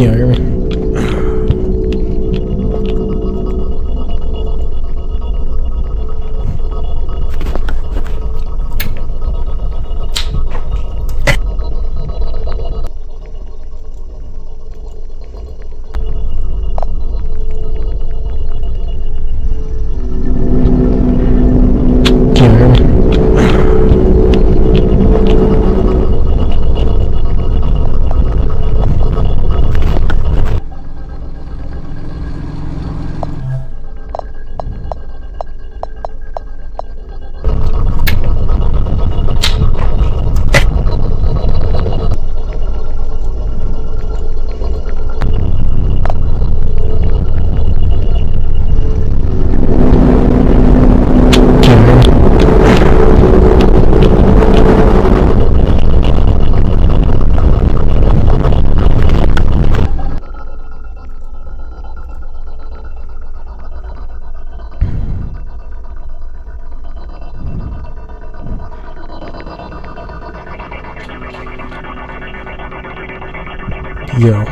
Can you hear me? Can you hear me? Yo.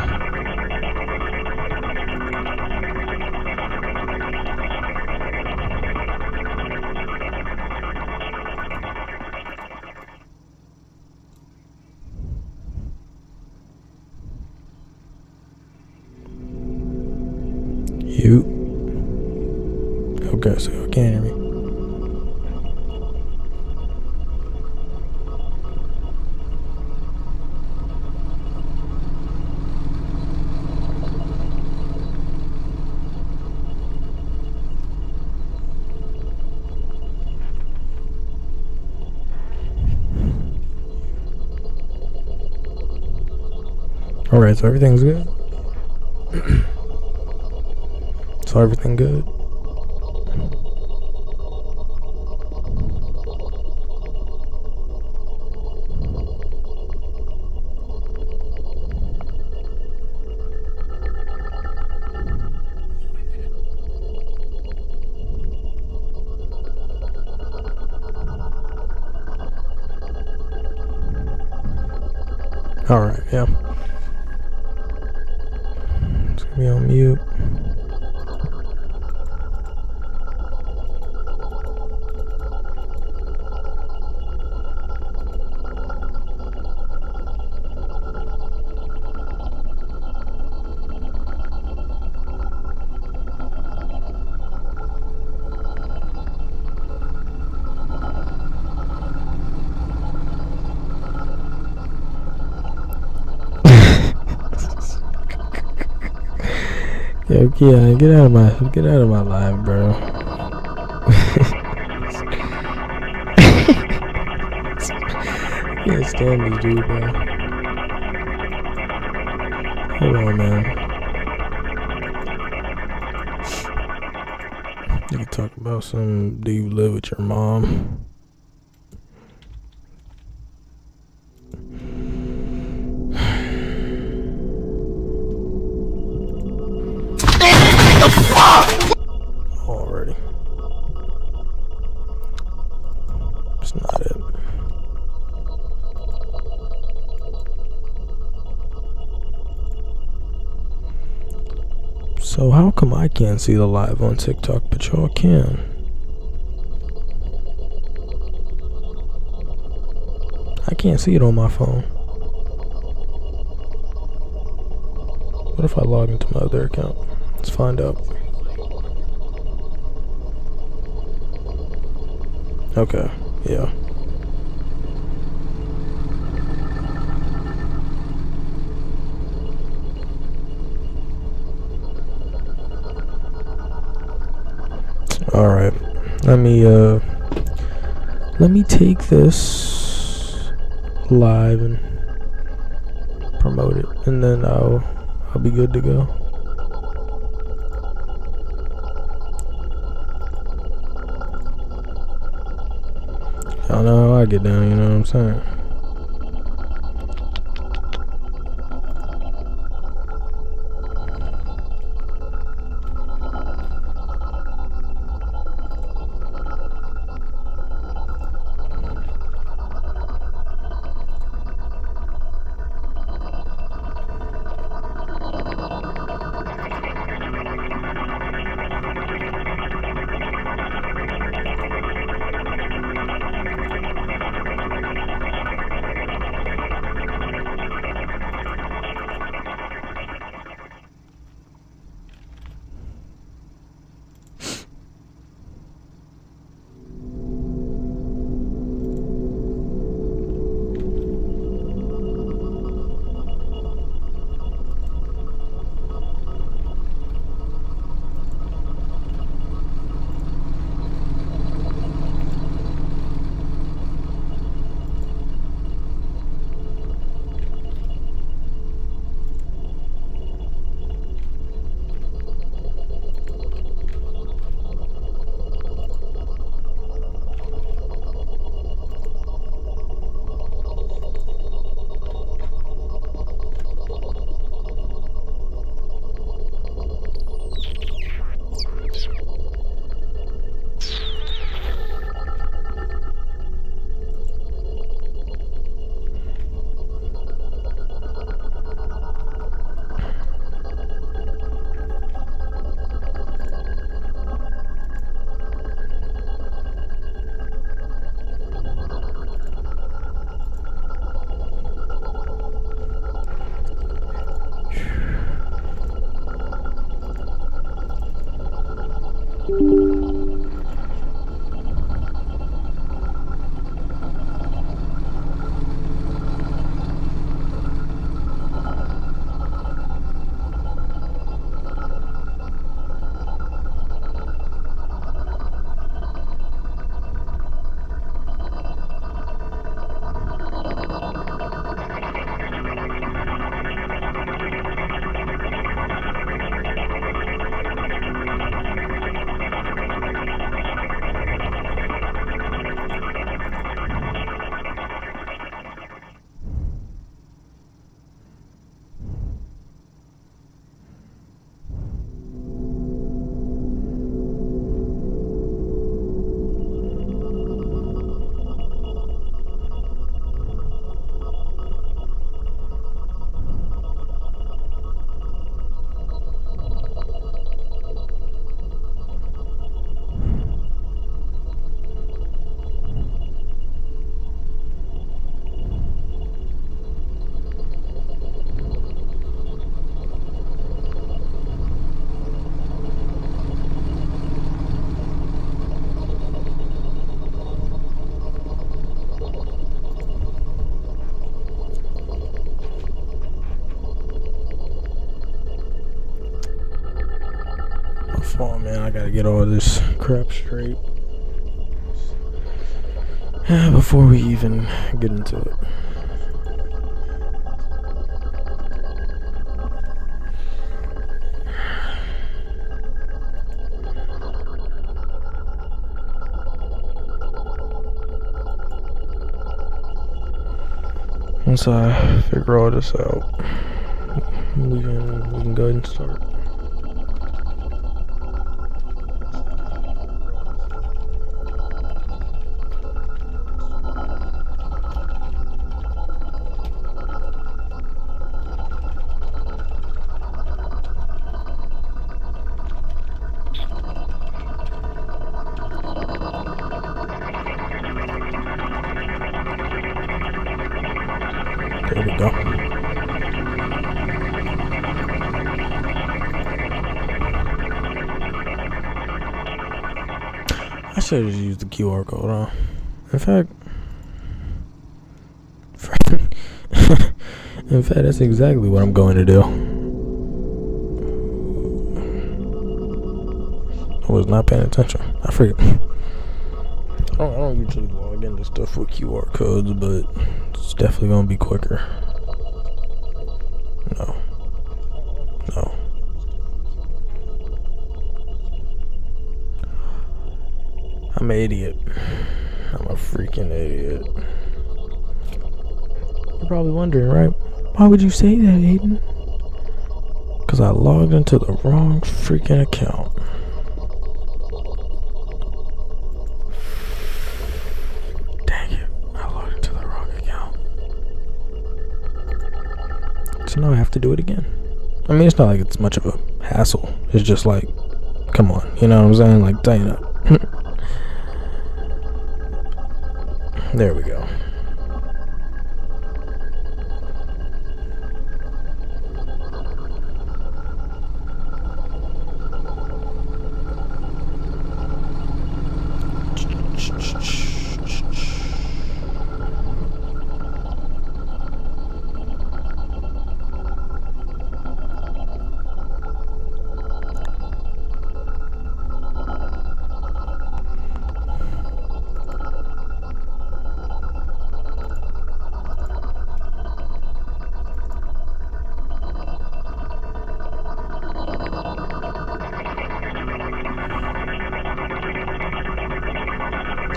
You. Okay, so you can't hear me. Alright, so everything's good? So everything good? Alright, yeah. It's gonna be on mute. Yo, yeah, get out of my live, bro. I can't stand this dude, bro. Hold on, man. You can talk about some. Do you live with your mom? Already. It's not it. So how come I can't see the live on TikTok, but y'all can? I can't see it on my phone. What if I log into my other account? Let's find out. Okay, yeah. Alright. Let me take this live and promote it, and then I'll be good to go. I know how I get down, you know what I'm saying? fault, man. I gotta get all this crap straight before we even get into it. Once I figure all this out, we can go ahead and start. There we go. I should have just used the QR code, huh? In fact, that's exactly what I'm going to do. I was not paying attention. I forget. I don't usually log into stuff with QR codes, but it's definitely gonna be quicker. No. I'm an idiot. I'm a freaking idiot. You're probably wondering, right? Why would you say that, Aiden? Because I logged into the wrong freaking account. So now I have to do it again. I mean, it's not like it's much of a hassle. It's just like, come on, you know what I'm saying? Like, tighten up. There we go.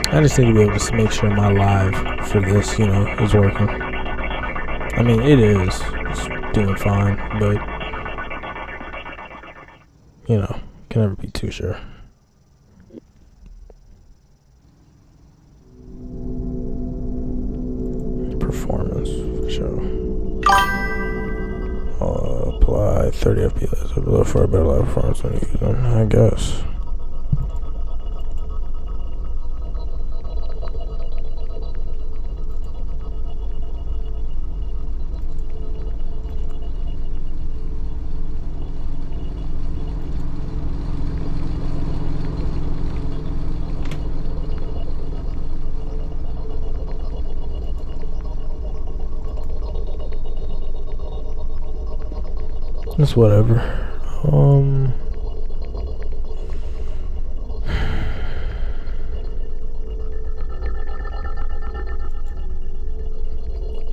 I just need to be able to make sure my live for this, is working. I mean, it is. It's doing fine, but, can never be too sure. Performance, for sure. Apply 30 FPS for a better live performance when you use them, I guess. It's whatever.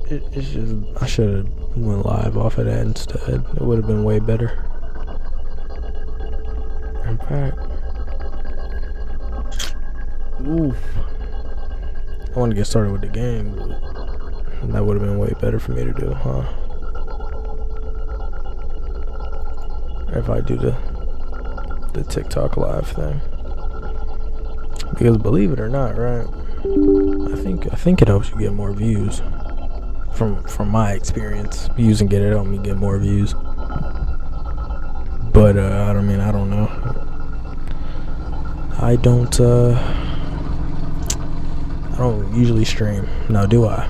It's just, I should have went live off of that instead. It would have been way better. In fact, I want to get started with the game, but that would have been way better for me to do, huh? If I do the TikTok live thing, because believe it or not, right? I think it helps you get more views. From my experience, using it helped me get more views. But I don't know. I don't usually stream. Now, do I?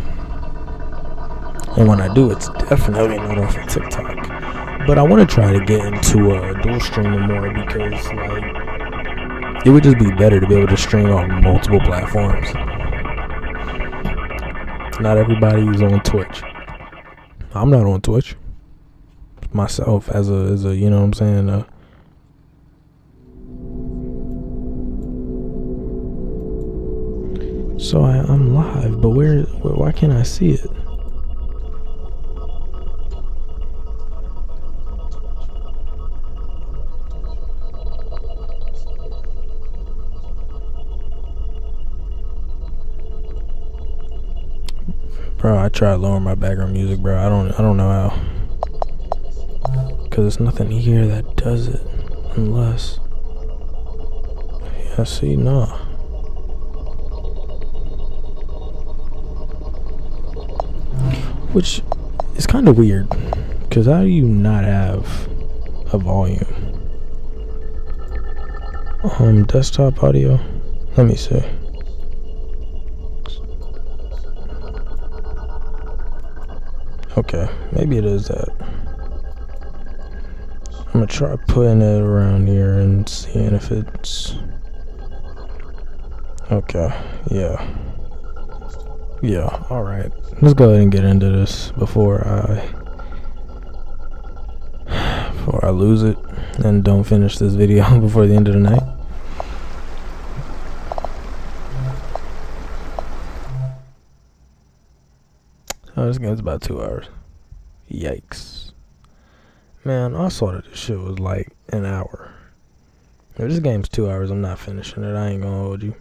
And when I do, it's definitely not off of TikTok. But I want to try to get into dual streaming more, because it would just be better to be able to stream on multiple platforms. Not everybody is on Twitch. I'm not on Twitch myself as a you know what I'm saying, So I'm live, but why can't I see it? Bro, I tried lowering my background music, bro. I don't know how. Cause there's nothing here that does it. Unless, yeah, see, nah. Which is kind of weird. Cause how do you not have a volume? Desktop audio. Let me see. Okay, maybe it is that. I'm gonna try putting it around here and seeing if it's okay. Yeah, all right. Let's go ahead and get into this before I lose it and don't finish this video before the end of the night. Oh, this game's about 2 hours. Yikes. Man, I saw that this shit was like an hour. If this game's 2 hours, I'm not finishing it. I ain't gonna hold you.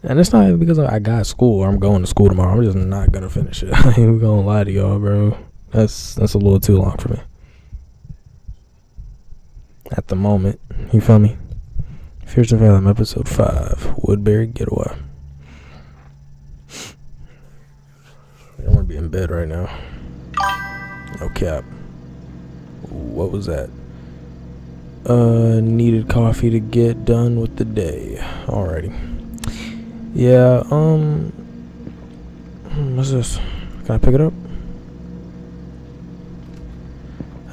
And it's not even because I got school or I'm going to school tomorrow. I'm just not gonna finish it. I ain't even gonna lie to y'all, bro. That's a little too long for me. At the moment, you feel me? Fears of Valum, episode 5, Woodbury Getaway. I wanna be in bed right now. No cap. What was that? Needed coffee to get done with the day. Alrighty. Yeah, what's this? Can I pick it up?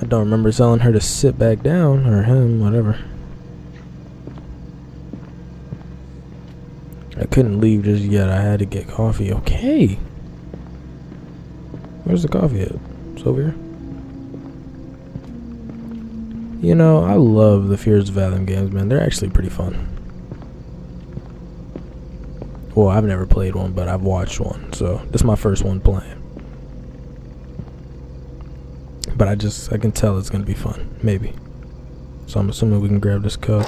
I don't remember telling her to sit back down, or him, whatever. I couldn't leave just yet. I had to get coffee. Okay. Where's the coffee at? It's over here. You know, I love the Fears of Valum games, man. They're actually pretty fun. Well, I've never played one, but I've watched one. So, this is my first one playing. But I can tell it's going to be fun. Maybe. So, I'm assuming we can grab this cup.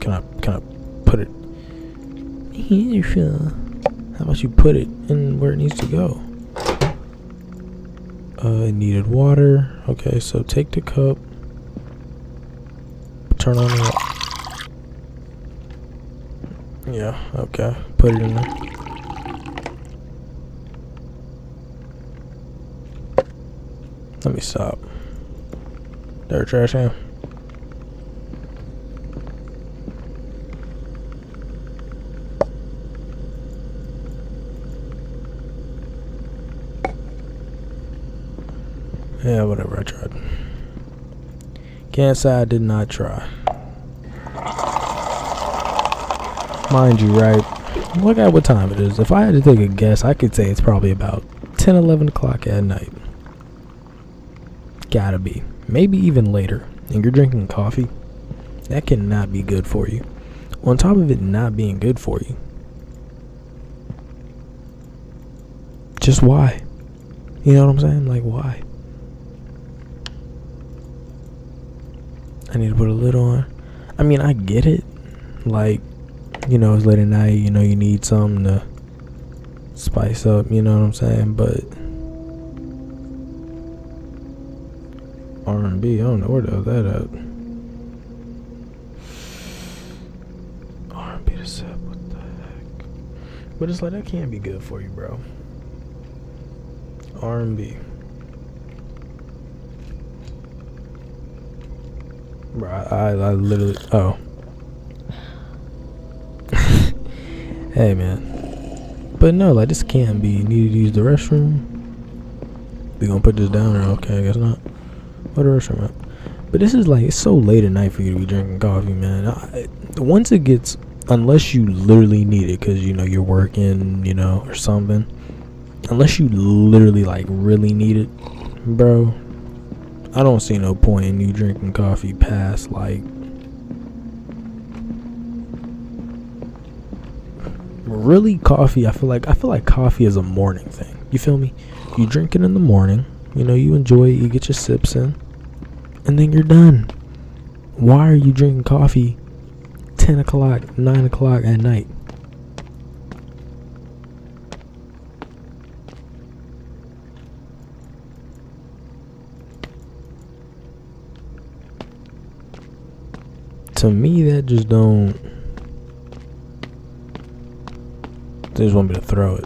Can I put it? How about you put it in where it needs to go? It needed water. Okay, so take the cup. Turn on the... Yeah, okay. Put it in there. Let me stop. There, trash can. Yeah, whatever, I tried. Can't say I did not try. Mind you, right? Look at what time it is. If I had to take a guess, I could say it's probably about 10, 11 o'clock at night. Gotta be. Maybe even later. And you're drinking coffee? That cannot be good for you. On top of it not being good for you. Just why? You know what I'm saying? Like, why? I need to put a lid on. I mean, I get it. Like, you know, it's late at night. You know, you need something to spice up. You know what I'm saying? But R&B, I don't know where the hell that at. R&B to sip, what the heck? But it's like, that can't be good for you, bro. R&B. Bro, I literally... Oh. Hey, man. But no, like, this can't be. You need to use the restroom. We gonna put this down, or okay, I guess not. What the restroom at? But this is like, it's so late at night for you to be drinking coffee, man. Once it gets... Unless you literally need it, because, you know, you're working, you know, or something. Unless you literally, like, really need it, bro, I don't see no point in you drinking coffee past, like, really, coffee, I feel like coffee is a morning thing. You feel me? You drink it in the morning, you know, you enjoy it, you get your sips in, and then you're done. Why are you drinking coffee 10 o'clock, 9 o'clock at night? To me, that just don't. They just want me to throw it.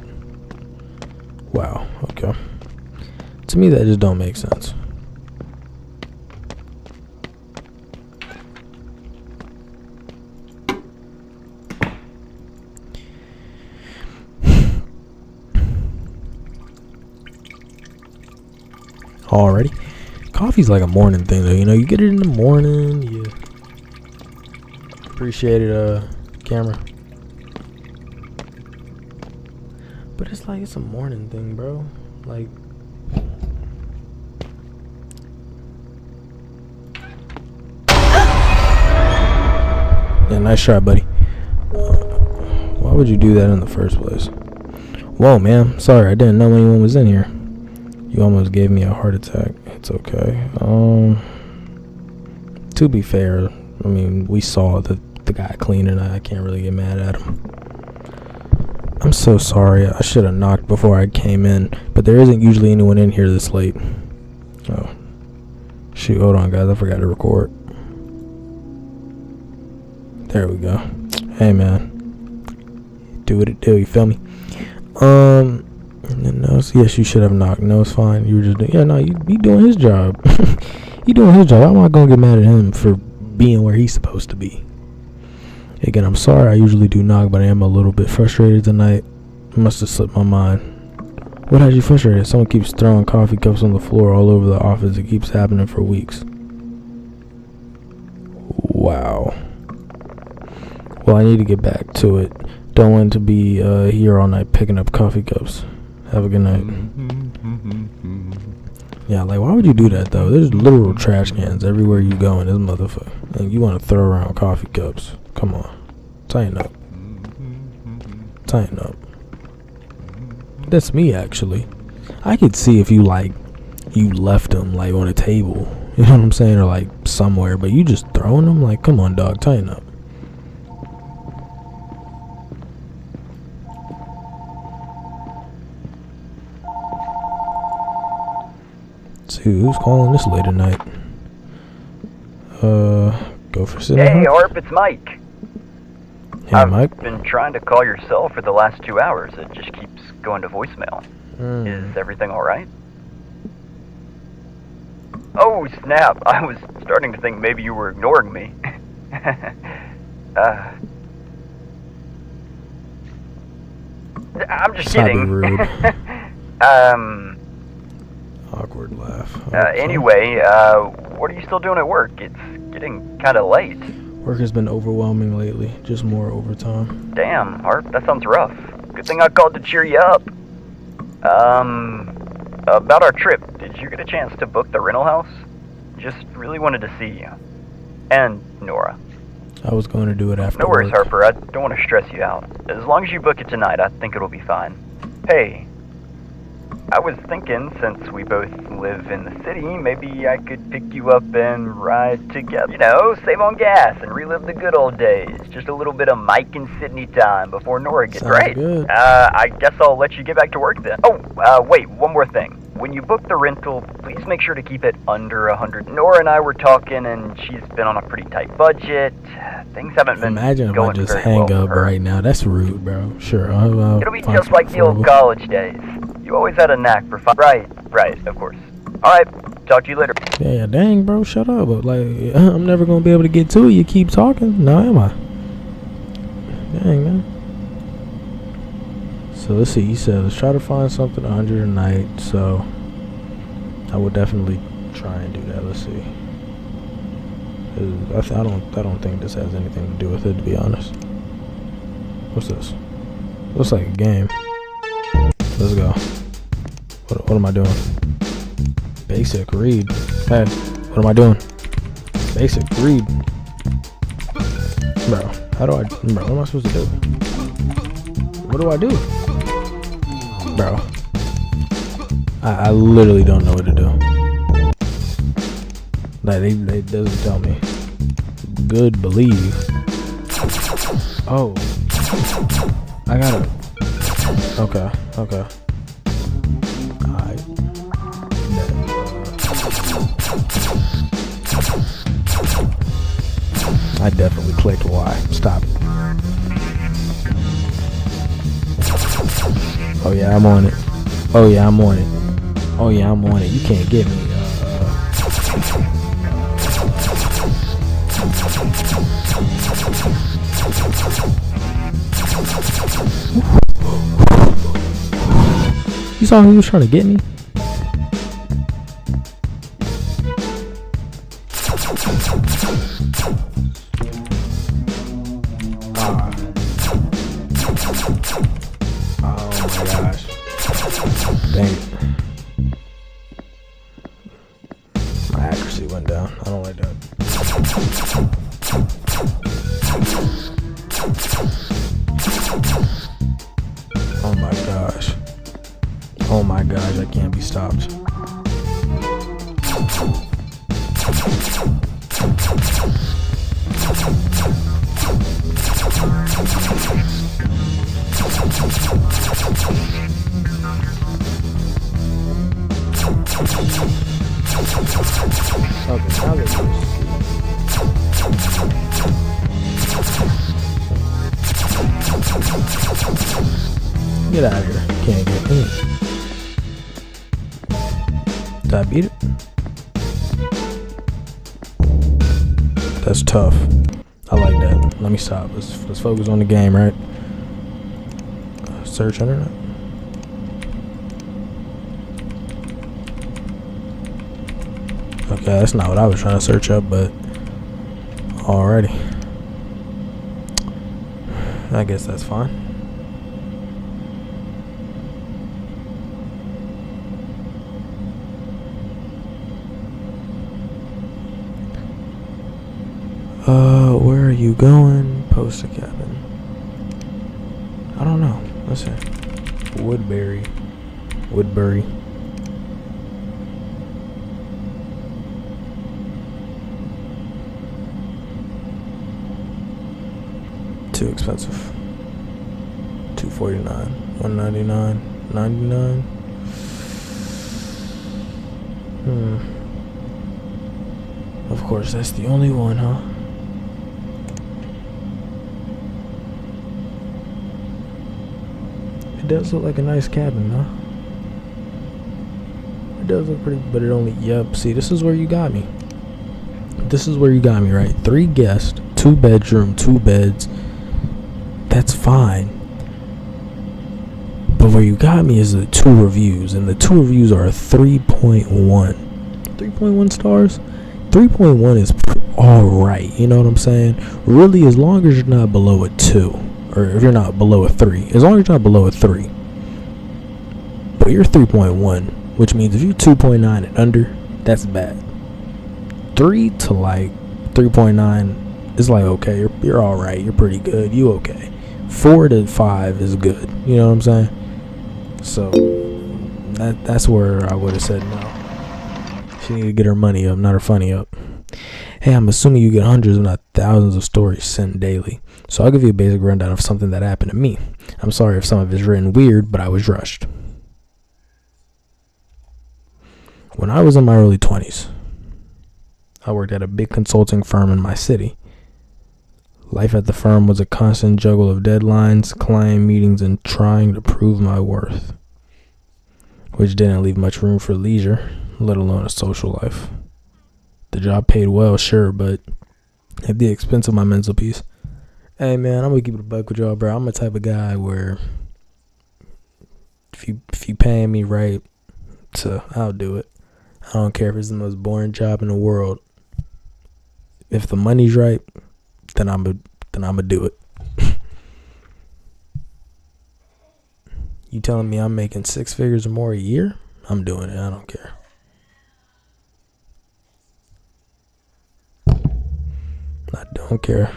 Wow, okay. To me, that just don't make sense. Already? Coffee's like a morning thing, though. You know, you get it in the morning, you appreciate it, camera. But it's like, it's a morning thing, bro. Like, yeah, nice shot, buddy. Why would you do that in the first place? Whoa, man. Sorry, I didn't know anyone was in here. You almost gave me a heart attack. It's okay. To be fair, I mean, we saw the guy cleaning. I can't really get mad at him. I'm so sorry. I should have knocked before I came in, but there isn't usually anyone in here this late. Oh, shoot. Hold on, guys. I forgot to record. There we go. Hey, man. Do what it do. You feel me? No, so yes, you should have knocked. No, it's fine. You were just doing, he doing his job. He doing his job. I'm not gonna get mad at him for being where he's supposed to be. Again, I'm sorry. I usually do knock, but I am a little bit frustrated tonight. It must have slipped my mind. What has you frustrated? Someone keeps throwing coffee cups on the floor all over the office. It keeps happening for weeks. Wow. Well, I need to get back to it. Don't want to be here all night picking up coffee cups. Have a good night. Yeah, like, why would you do that, though? There's literal trash cans everywhere you go in this motherfucker. And you want to throw around coffee cups. Come on. Tighten up. Tighten up. That's me, actually. I could see if you left them, like, on a table. You know what I'm saying? Or, like, somewhere. But you just throwing them? Like, come on, dog. Tighten up. See who's calling this late at night. Go for sitting. Hey, Harp, it's Mike. Hey, Mike. I've been trying to call your cell for the last 2 hours. It just keeps going to voicemail. Is everything all right? Oh, snap. I was starting to think maybe you were ignoring me. I'm just kidding. Rude. Awkward laugh. Anyway, what are you still doing at work? It's getting kind of late. Work has been overwhelming lately. Just more overtime. Damn, Harp, that sounds rough. Good thing I called to cheer you up. About our trip, did you get a chance to book the rental house? Just really wanted to see you. And Nora. I was going to do it after No worries, work. Harper. I don't want to stress you out. As long as you book it tonight, I think it'll be fine. Hey, I was thinking, since we both live in the city, maybe I could pick you up and ride together. You know, save on gas and relive the good old days. Just a little bit of Mike and Sydney time before Nora gets Sounds good. I guess I'll let you get back to work then. Oh, wait, one more thing. When you book the rental, please make sure to keep it under 100. Nora and I were talking, and she's been on a pretty tight budget. Things haven't been Imagine going if I just very hang well up for her. right now. That's rude, bro. Sure. It'll be just like the old college days. You always had a knack for fun. Right, of course. Alright, talk to you later. Yeah, dang, bro, shut up. Like, I'm never going to be able to get to it. You keep talking. No, am I? Dang, man. So, let's see. He said, let's try to find something 100 a night. So, I would definitely try and do that. Let's see. I don't think this has anything to do with it, to be honest. What's this? Looks like a game. Let's go. What am I doing? Basic read. Hey, what am I doing? Basic read. Bro, what am I supposed to do? What do I do? Bro. I literally don't know what to do. Like, they doesn't tell me. Good, believe. Oh. I gotta. Okay. Alright. I definitely clicked Y. Stop it. Oh yeah, I'm on it. Oh yeah, I'm on it. Oh yeah, I'm on it. You can't get me. You saw he was trying to get me? Oh my gosh. Dang it. My accuracy went down. I don't like that. Oh my gosh. Oh my gosh, I can't be stopped. Okay, now let's do this. Get out of here. Can't get me. Did I beat it? That's tough. I like that. Let me stop. Let's focus on the game, right? Search internet. Okay, that's not what I was trying to search up, but alrighty. I guess that's fine. Where are you going? Post a cabin. I don't know. Let's see. Woodbury. Too expensive. $249, $199, $99. Of course, that's the only one, huh? It does look like a nice cabin, huh? It does look pretty, but it only, yep, see, this is where you got me. This is where you got me, right? 3 guests, 2 bedroom, 2 beds. That's fine. But where you got me is the 2 reviews, and the 2 reviews are a 3.1. 3.1 stars? 3.1 is alright, you know what I'm saying? Really, as long as you're not below a 2, or if you're not below a 3, as long as you're not below a 3, but you're 3.1, which means if you're 2.9 and under, that's bad. 3 to like 3.9 is like okay, you're alright, you're pretty good, you okay. 4 to 5 is good, you know what I'm saying? So that's where I would have said no. She need to get her money up, not her funny up. Hey, I'm assuming you get hundreds if not thousands of stories sent daily, so I'll give you a basic rundown of something that happened to me. I'm sorry if some of it's written weird, but I was rushed. When I was in my early 20s, I worked at a big consulting firm in my city. Life at the firm was a constant juggle of deadlines, client meetings, and trying to prove my worth, which didn't leave much room for leisure, let alone a social life. The job paid well, sure, but at the expense of my mental peace. Hey man, I'm gonna keep it a buck with y'all, bro. I'm the type of guy where if you paying me right, so I'll do it. I don't care if it's the most boring job in the world. If the money's right, then I'm gonna do it. You telling me I'm making 6 figures or more a year? I'm doing it. I don't care. I don't care.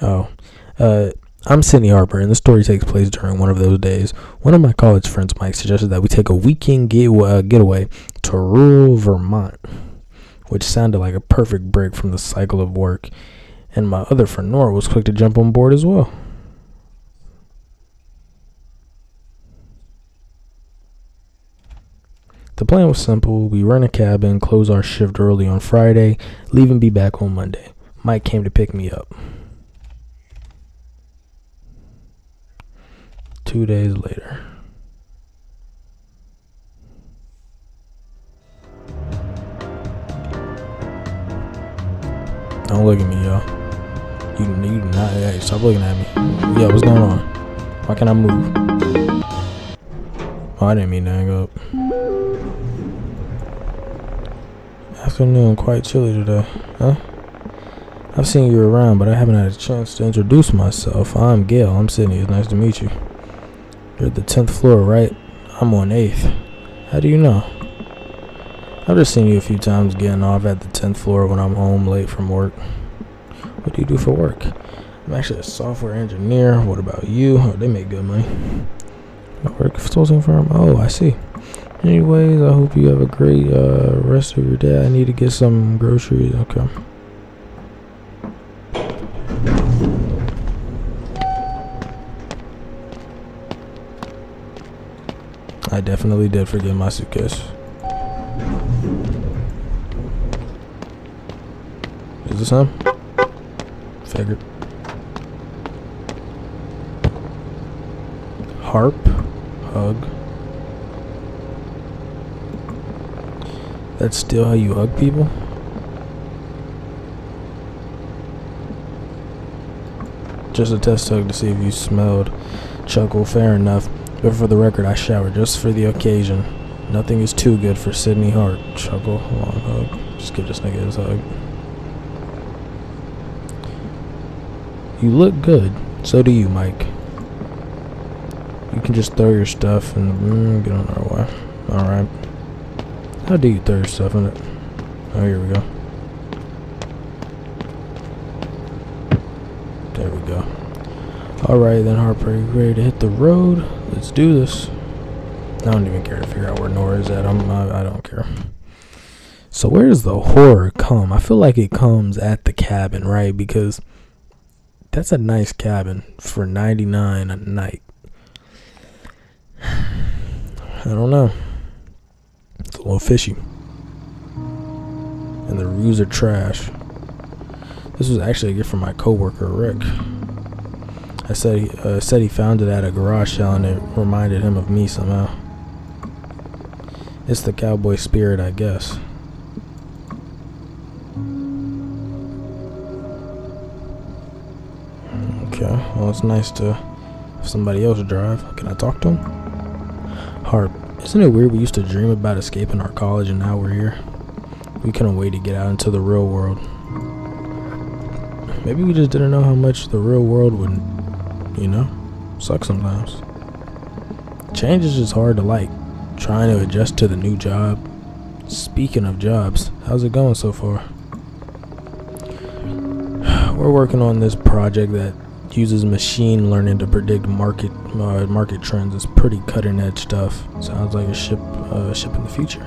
Oh, I'm Sydney Harper, and the story takes place during one of those days. One of my college friends, Mike, suggested that we take a weekend getaway to rural Vermont, which sounded like a perfect break from the cycle of work, and my other friend Nora was quick to jump on board as well. The plan was simple. We rent a cabin, close our shift early on Friday, leave and be back on Monday. Mike came to pick me up. 2 days later. Don't look at me, y'all. You not. Hey, stop looking at me. Yeah, what's going on? Why can't I move? Oh, I didn't mean to hang up. Afternoon, quite chilly today, huh? I've seen you around, but I haven't had a chance to introduce myself. I'm Gail. I'm Sydney. It's nice to meet you. You're at the 10th floor, right? I'm on 8th. How do you know? I've just seen you a few times getting off at the 10th floor when I'm home late from work. What do you do for work? I'm actually a software engineer. What about you? Oh, they make good money. I work at a consulting firm. Oh, I see. Anyways, I hope you have a great rest of your day. I need to get some groceries. Okay. I definitely did forget my suitcase. Is this him? Figured. Harp. Hug. That's still how you hug people? Just a test hug to see if you smelled. Chuckle, fair enough. But for the record, I showered just for the occasion. Nothing is too good for Sydney Hart. Chuckle, long hug. Just give this nigga his hug. You look good. So do you, Mike. You can just throw your stuff and get on our way. Alright. How do you throw your stuff in it? Oh, here we go. There we go. Alright then, Harper, you ready to hit the road? Let's do this. I don't even care to figure out where Nora is at. I don't care. So where does the horror come? I feel like it comes at the cabin, right? Because that's a nice cabin for $99 a night. I don't know. It's a little fishy. And the rooms are trash. This was actually a gift from my coworker, Rick. I said he found it at a garage sale and it reminded him of me somehow. It's the cowboy spirit, I guess. Okay, well, it's nice to have somebody else drive. Can I talk to him? Harp, isn't it weird we used to dream about escaping our college and now we're here? We couldn't wait to get out into the real world. Maybe we just didn't know how much the real world would, suck sometimes. Change is just hard to like. Trying to adjust to the new job. Speaking of jobs, how's it going so far? We're working on this project that uses machine learning to predict market trends. It's pretty cutting edge stuff. Sounds like a ship in the future.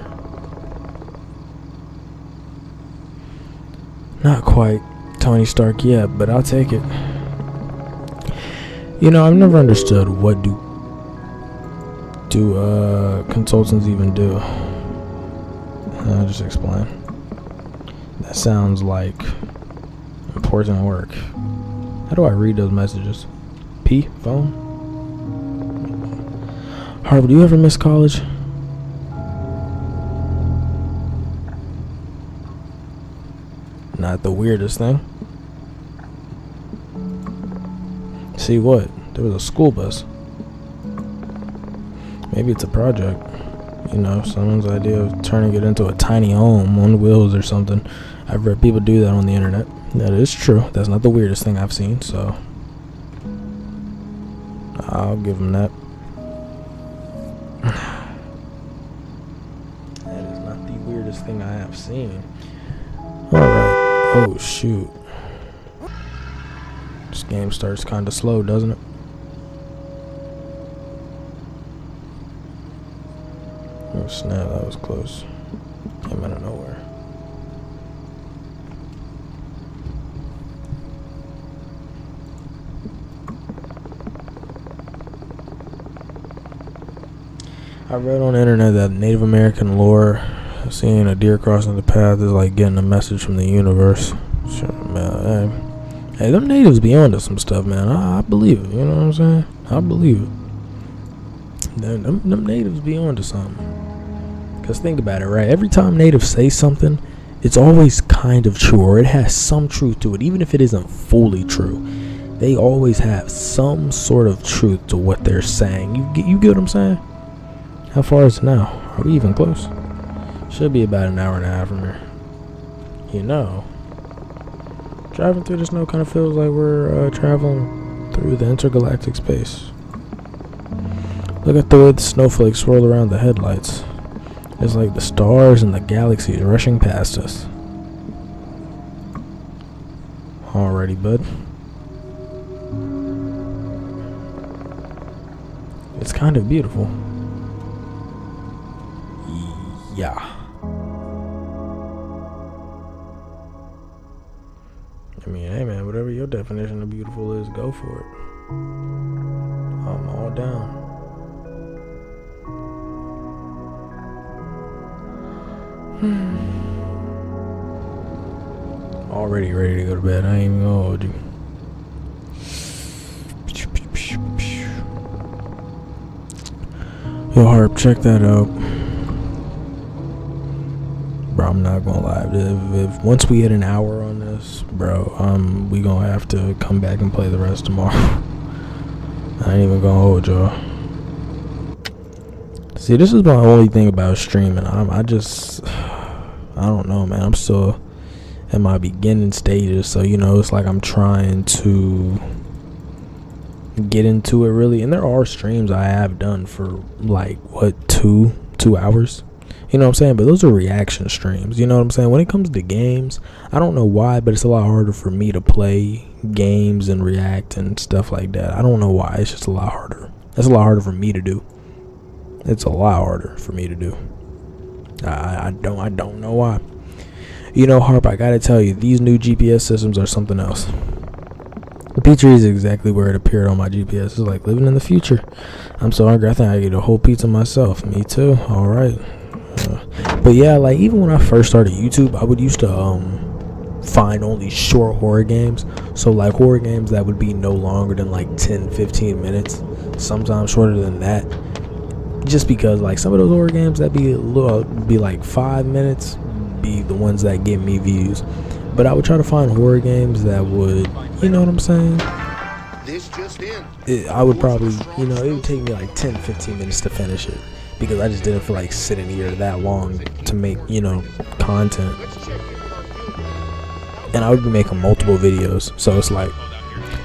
Not quite Tony Stark yet, but I'll take it. I've never understood what do consultants even do. I'll just explain. That sounds like important work. How do I read those messages? P? Phone? Harvey, do you ever miss college? Not the weirdest thing. See what? There was a school bus. Maybe it's a project. Someone's idea of turning it into a tiny home on wheels or something. I've read people do that on the internet. That is true. That's not the weirdest thing I've seen, so I'll give them that. That is not the weirdest thing I have seen. Alright. Oh, shoot. Just Game starts kind of slow, doesn't it? Oh snap, that was close. Came out of nowhere. I read on the internet that Native American lore, seeing a deer crossing the path is like getting a message from the universe. Sure, man, hey, them natives be onto some stuff, man. I believe it, you know what I'm saying? I believe it. Them natives be onto something. Because think about it, right? Every time natives say something, it's always kind of true, or it has some truth to it, even if it isn't fully true. They always have some sort of truth to what they're saying. You get what I'm saying? How far is it now? Are we even close? Should be about an hour and a half from here. You know, driving through the snow kind of feels like we're traveling through the intergalactic space. Look at the way the snowflakes swirl around the headlights. It's like the stars and the galaxies rushing past us. Alrighty, bud. It's kind of beautiful. Yeah. I mean, hey man, whatever your definition of beautiful is, go for it. I'm all down. Already ready to go to bed. I ain't even gonna hold you. Yo, Harp, check that out. Bro, I'm not gonna lie. If once we hit an hour on this, bro, we gonna have to come back and play the rest tomorrow. I ain't even gonna hold y'all. See, this is my only thing about streaming. I don't know, man. I'm still in my beginning stages, so you know, it's like I'm trying to get into it really. And there are streams I have done for like what, two hours. You know what I'm saying? But those are reaction streams. You know what I'm saying? When it comes to games, I don't know why, but it's a lot harder for me to play games and react and stuff like that. I don't know why. It's just a lot harder. It's a lot harder for me to do. It's a lot harder for me to do. I don't know why. You know, Harp, I gotta tell you, these new GPS systems are something else. The pizza is exactly where it appeared on my GPS. It's like living in the future. I'm so hungry. I think I could eat a whole pizza myself. Me too. All right. But yeah, like even when I first started YouTube, I would used to find only short horror games. So like horror games that would be no longer than like 10-15 minutes, sometimes shorter than that, just because like some of those horror games that be like 5 minutes be the ones that get me views. But I would try to find horror games that would, you know what I'm saying, I would probably, you know, it would take me like 10-15 minutes to finish it, because I just didn't feel like sitting here that long to make, you know, content. And I would be making multiple videos, so it's like,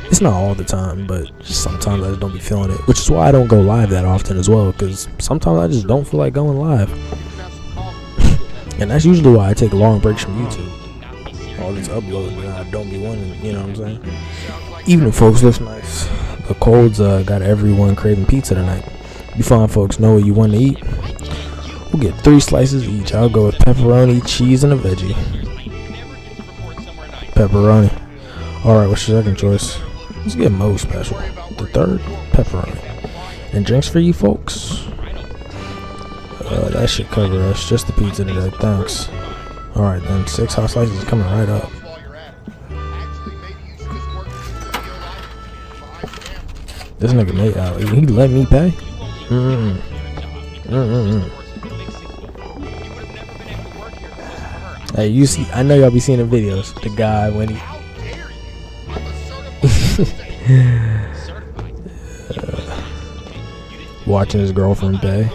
it's not all the time, but just sometimes I just don't be feeling it, which is why I don't go live that often as well, because sometimes I just don't feel like going live. And that's usually why I take long breaks from YouTube. All these uploads that I don't be wanting, you know what I'm saying? Evening, folks. Looks nice. The cold's got everyone craving pizza tonight. You fine folks know what you want to eat? We'll get 3 slices each. I'll go with pepperoni, cheese, and a veggie. Pepperoni. Alright, what's your second choice? Let's get Mo special. The third, pepperoni. And drinks for you folks? That should cover us. Just the pizza today. Thanks. Alright then, 6 hot slices coming right up. This nigga made out. He let me pay? Hey, you see, I know y'all be seeing the videos. The guy when he watching his girlfriend pay.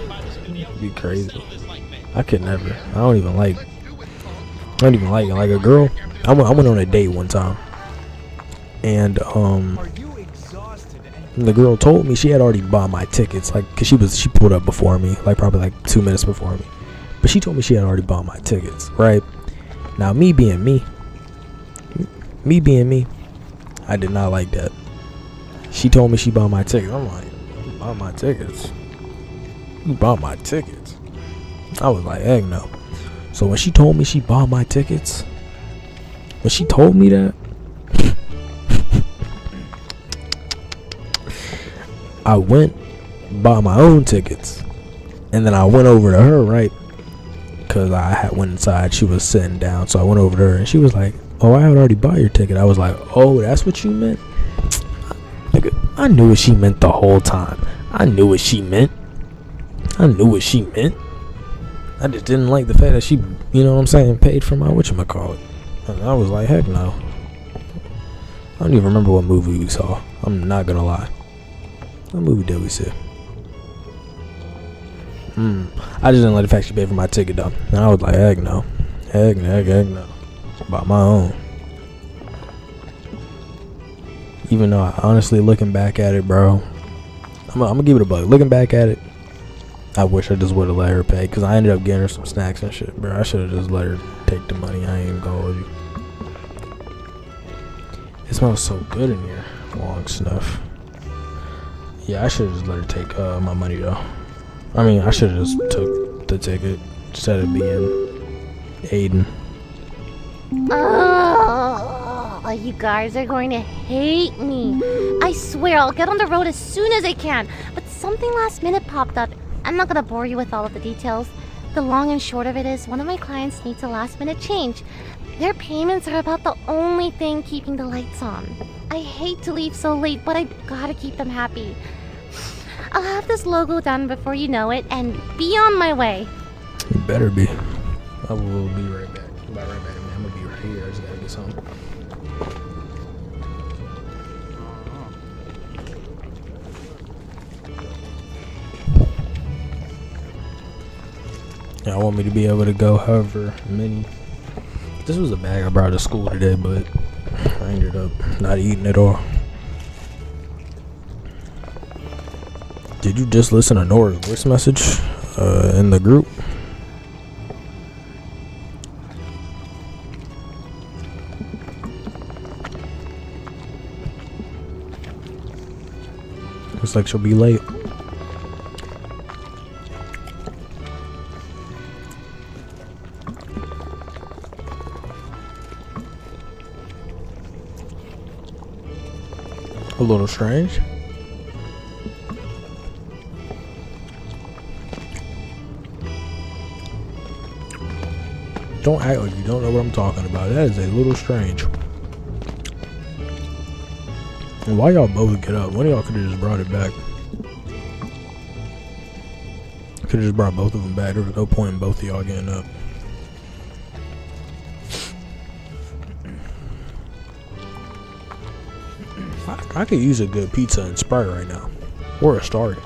Be crazy. I could never. I don't even like it. Like a girl, I went on a date one time, and the girl told me she had already bought my tickets, like, cause she pulled up before me, like probably like 2 minutes before me, but she told me she had already bought my tickets, right? Now me being me, I did not like that. She told me she bought my ticket. I'm like, you bought my tickets? You bought my tickets? I was like, heck no. So when she told me she bought my tickets, when she told me that, I went, bought my own tickets, and then I went over to her, right? Because I had went inside, she was sitting down, so I went over to her, and she was like, oh, I had already bought your ticket. I was like, oh, that's what you meant? Nigga, I knew what she meant the whole time. I knew what she meant. I just didn't like the fact that she, you know what I'm saying, paid for my whatchamacallit. And I was like, heck no. I don't even remember what movie we saw. I'm not gonna lie. What movie did we see? I just didn't like the fact she paid for my ticket though. And I was like, heck no. Heck no. About my own. Even though I honestly, looking back at it, bro, I'm gonna give it a buck. Looking back at it, I wish I just would have let her pay, because I ended up getting her some snacks and shit, bro. I should have just let her take the money. I ain't even gonna hold you. It smells so good in here. Long snuff. Yeah, I should have just let her take my money though. I mean, I should have just took the ticket instead of being Aiden. Oh, you guys are going to hate me. I swear I'll get on the road as soon as I can. But something last minute popped up. I'm not gonna bore you with all of the details. The long and short of it is, one of my clients needs a last minute change. Their payments are about the only thing keeping the lights on. I hate to leave so late, but I gotta keep them happy. I'll have this logo done before you know it and be on my way. You better be. I will be right back. I'm gonna be right here. I just gotta get something. Yeah, I want me to be able to go however many. This was a bag I brought to school today, but I ended up not eating it all. Did you just listen to Nora's voice message in the group? Looks like she'll be late. A little strange. Don't act like you don't know what I'm talking about. That is a little strange. And why y'all both get up? One of y'all could have just brought it back. Could have just brought both of them back. There was no point in both of y'all getting up. I could use a good pizza and Sprite right now. Or a Starry.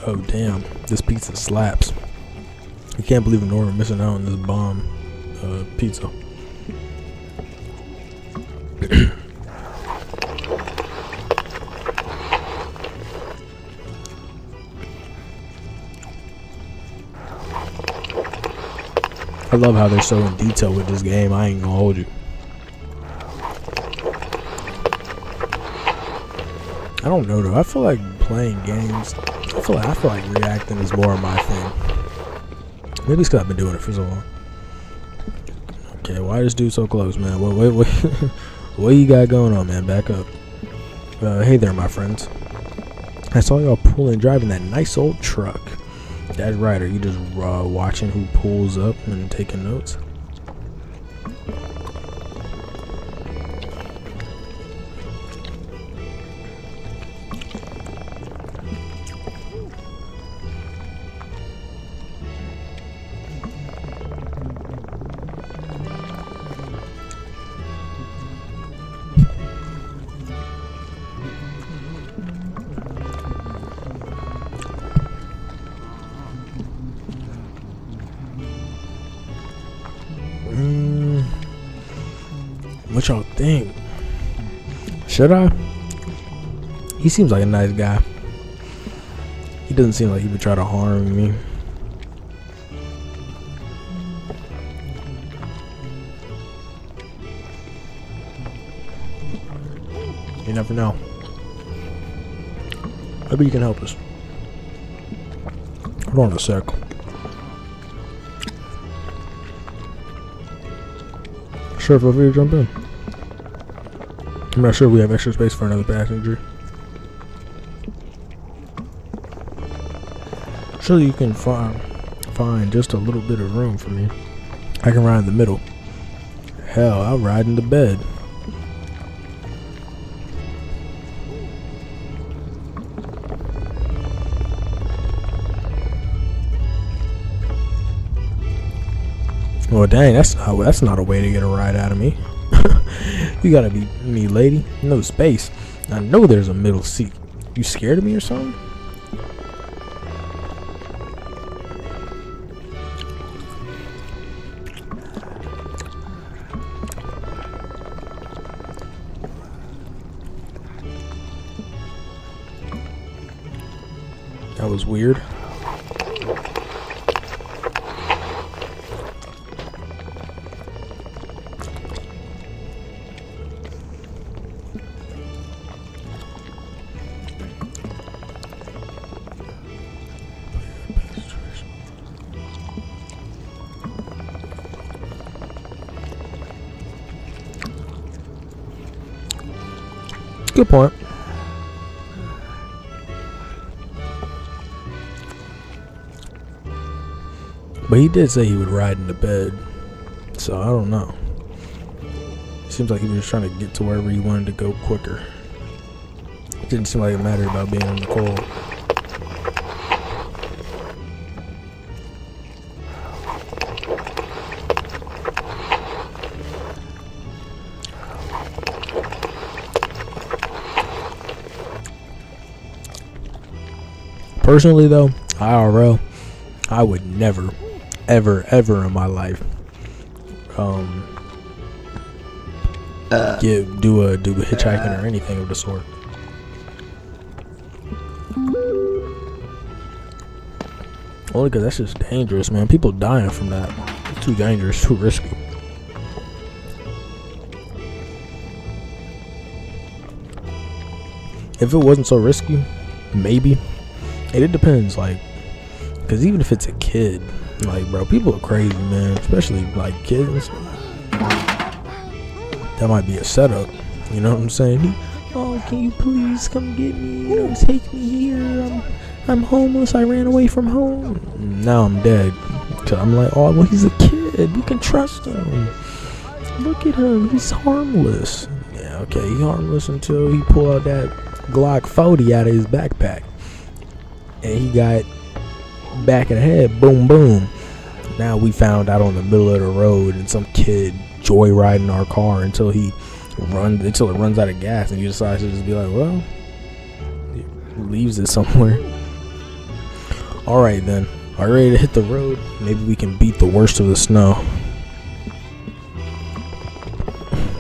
Oh damn, this pizza slaps. I can't believe Nora missing out on this bomb pizza. I love how they're so in detail with this game. I ain't gonna hold you. I don't know though. I feel like playing games. I feel like reacting is more of my thing. Maybe it's 'cause I've been doing it for so long. Okay, why this dude so close, man? What you got going on, man? Back up. Hey there, my friends. I saw y'all driving that nice old truck. That's right. Are you just watching who pulls up and taking notes? What y'all think? Should I? He seems like a nice guy. He doesn't seem like he would try to harm me. You never know. Maybe you can help us. Hold on a sec. Sure, feel free to jump in. I'm not sure if we have extra space for another passenger. Surely you can find just a little bit of room for me. I can ride in the middle. Hell, I'll ride in the bed. Well, dang, that's not a way to get a ride out of me. You gotta be me, lady. No space. I know there's a middle seat. You scared of me or something? That was weird. Good point. But he did say he would ride in the bed, so I don't know. Seems like he was just trying to get to wherever he wanted to go quicker. It didn't seem like it mattered about being in the cold. Personally though, IRL, I would never, ever in my life do a hitchhiking or anything of the sort. Only because that's just dangerous, man. People dying from that. It's too dangerous, too risky. If it wasn't so risky, maybe. It depends, like, because even if it's a kid, like, bro, people are crazy, man. Especially, like, kids. That might be a setup. You know what I'm saying? Oh, can you please come get me? You know, take me here. I'm homeless. I ran away from home. Now I'm dead. So I'm like, oh, well, he's a kid. We can trust him. Look at him. He's harmless. Yeah, okay, he's harmless until he pulled out that Glock 40 out of his backpack. And he got back in the head, boom, boom. Now we found out on the middle of the road, and some kid joyriding our car until it runs out of gas, and he decides to just be like, well, he leaves it somewhere. All right, then. Are you ready to hit the road? Maybe we can beat the worst of the snow.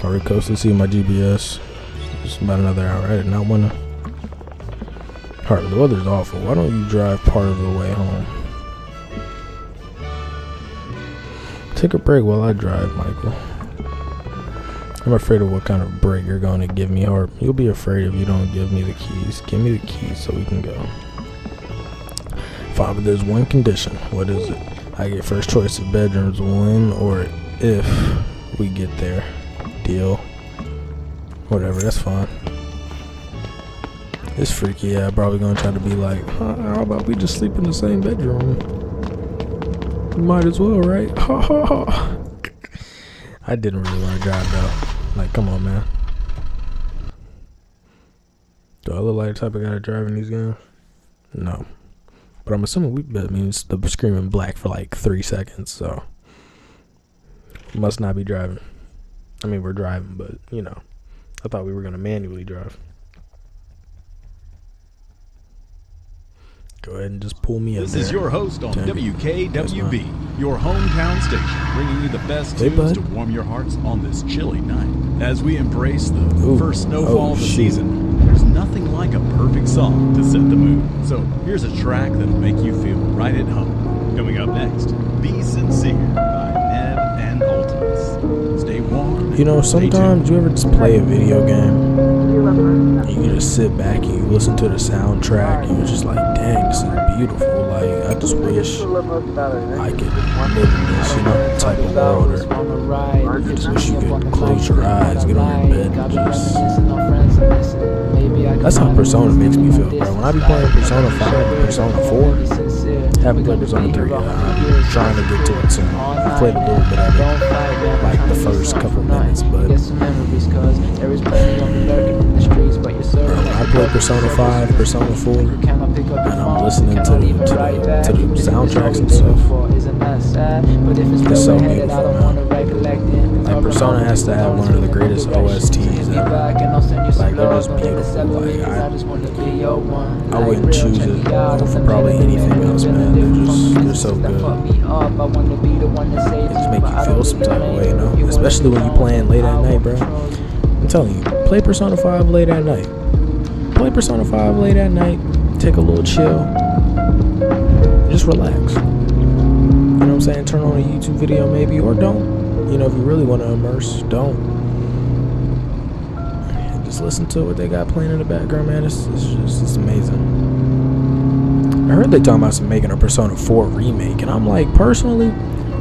Alright, coast to see my GPS. It's about another hour. I did not want to. Alright, the weather's awful. Why don't you drive part of the way home? Take a break while I drive, Michael. I'm afraid of what kind of break you're going to give me, or you'll be afraid if you don't give me the keys. Give me the keys so we can go. Fine, but there's one condition. What is it? I get first choice of bedrooms when or if we get there. Deal. Whatever, that's fine. It's freaky, yeah. Probably gonna try to be like, how about we just sleep in the same bedroom? Might as well, right? Ha ha ha. I didn't really want to drive though. Like, come on, man. Do I look like the type of guy to drive in these games? No. But I'm assuming that means the screaming black for like 3 seconds, so must not be driving. I mean, we're driving, but you know, I thought we were gonna manually drive. Go ahead and just pull me up. This is your host on WKWB, your hometown station, bringing you the best tunes to warm your hearts on this chilly night. As we embrace the first snowfall of the season, there's nothing like a perfect song to set the mood. So here's a track that'll make you feel right at home. Coming up next, Be Sincere by Neb and Ultimates. Stay warm. You know, sometimes you ever just play a video game and you just sit back and you listen to the soundtrack and you're just like, dang, this is beautiful. Like, I just wish I could live in this, you know, type of world. Or you just wish you could close your eyes, get on your bed and just... That's how Persona makes me feel, bro. When I be playing Persona 5 and Persona 4, haven't played Persona 3 yet. I'm trying to get to it soon. I played a little bit of it, like the first couple minutes, but when I play Persona 5, Persona 4, and I'm listening to the soundtracks and stuff, it's so beautiful, man. Like, Persona has to have one of the greatest OSTs ever. Like, they're just beautiful. Like, I wouldn't choose it for probably anything else, man. They're so good. They just make you feel some type of way, you know? Especially when you're playing late at night, bro. I'm telling you, play Persona 5 late at night. Play Persona 5 late at night. Take a little chill. Just relax. You know what I'm saying? Turn on a YouTube video maybe, or don't. You know, if you really want to immerse, don't. And just listen to what they got playing in the background, man. It's amazing. I heard they talking about making a Persona 4 remake, and I'm like, personally,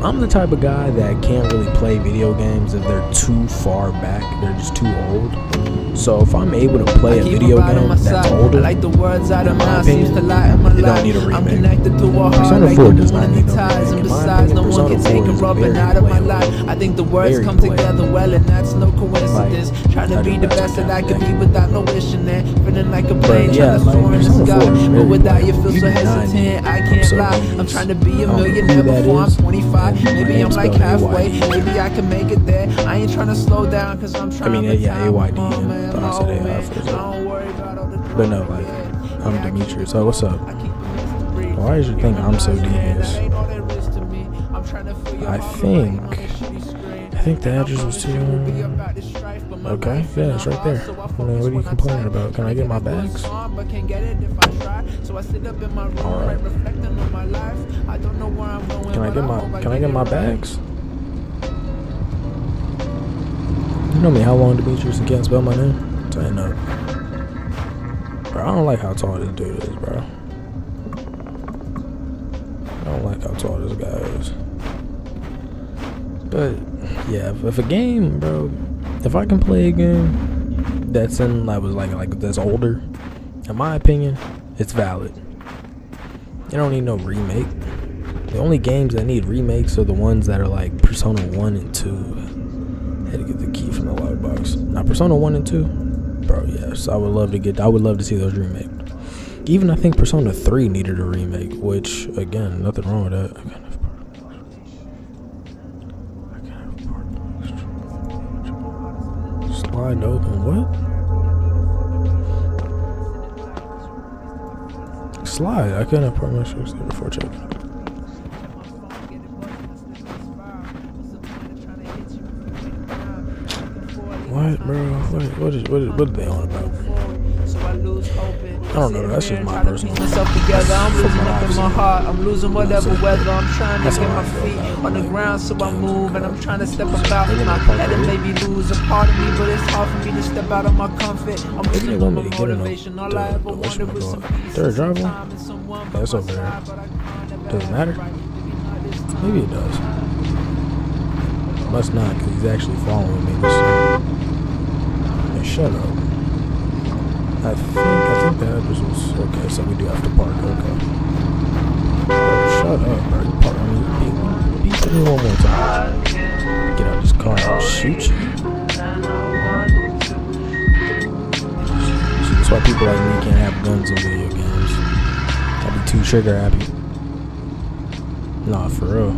I'm the type of guy that can't really play video games if they're too far back. They're just too old. So if I'm able to play a video game that's older, in my opinion, it don't need a remake. Persona 4 does not need no remake. In my opinion, Persona 4 is very playable. I think the words come together well, and that's no coincidence. Trying to be the best that I can be without no wishing it. Feeling like a plane trying to soar in the sky, but without you feel so hesitant. I can't lie. I'm trying to be a millionaire before I'm 25. Maybe I'm like halfway. Maybe I can make it there. I ain't trying to slow down because I'm trying to AYD. I said AI for but no, like, I'm Demetrius. So what's up? Why is you think I'm so devious? I think the address was too. Okay, yeah, it's right there. What are you complaining about? Can I get my bags? Alright. Can I get my bags? You know me, how long Demetrius and can't spell my name? I know. Bro, I don't like how tall this dude is, bro. I don't like how tall this guy is. But yeah, if a game, bro, if I can play a game that's in like that's older, in my opinion, it's valid. You don't need no remake. The only games that need remakes are the ones that are like Persona 1 and 2. I had to get the key from the lockbox. Now Persona 1 and 2. Bro, yes, I would love to see those remade. Even I think Persona 3 needed a remake, which, again, nothing wrong with that. Slide open, what? Slide, I couldn't have parked my trucks there before checking. What, bro? What are they on about? I don't know. That's just my personal. I'm losing up in my heart. I'm losing whatever weather. I'm trying to get my feet on the ground, so I move, and I'm trying to step about my head and maybe lose a part of me, but it's hard for me to step out of my comfort. I'm looking for motivation. All I ever wanted was some peace. Third driver? That's over there. Does it matter? Maybe it does. Must not, because he's actually following me. Shut up. I think the address was okay, so we do have to park. Okay. Shut up, bro. You park on me. Beat me one more time. Get out of this car and I'll shoot you. That's why people like me can't have guns in video games. I'd be too trigger happy. Nah, for real.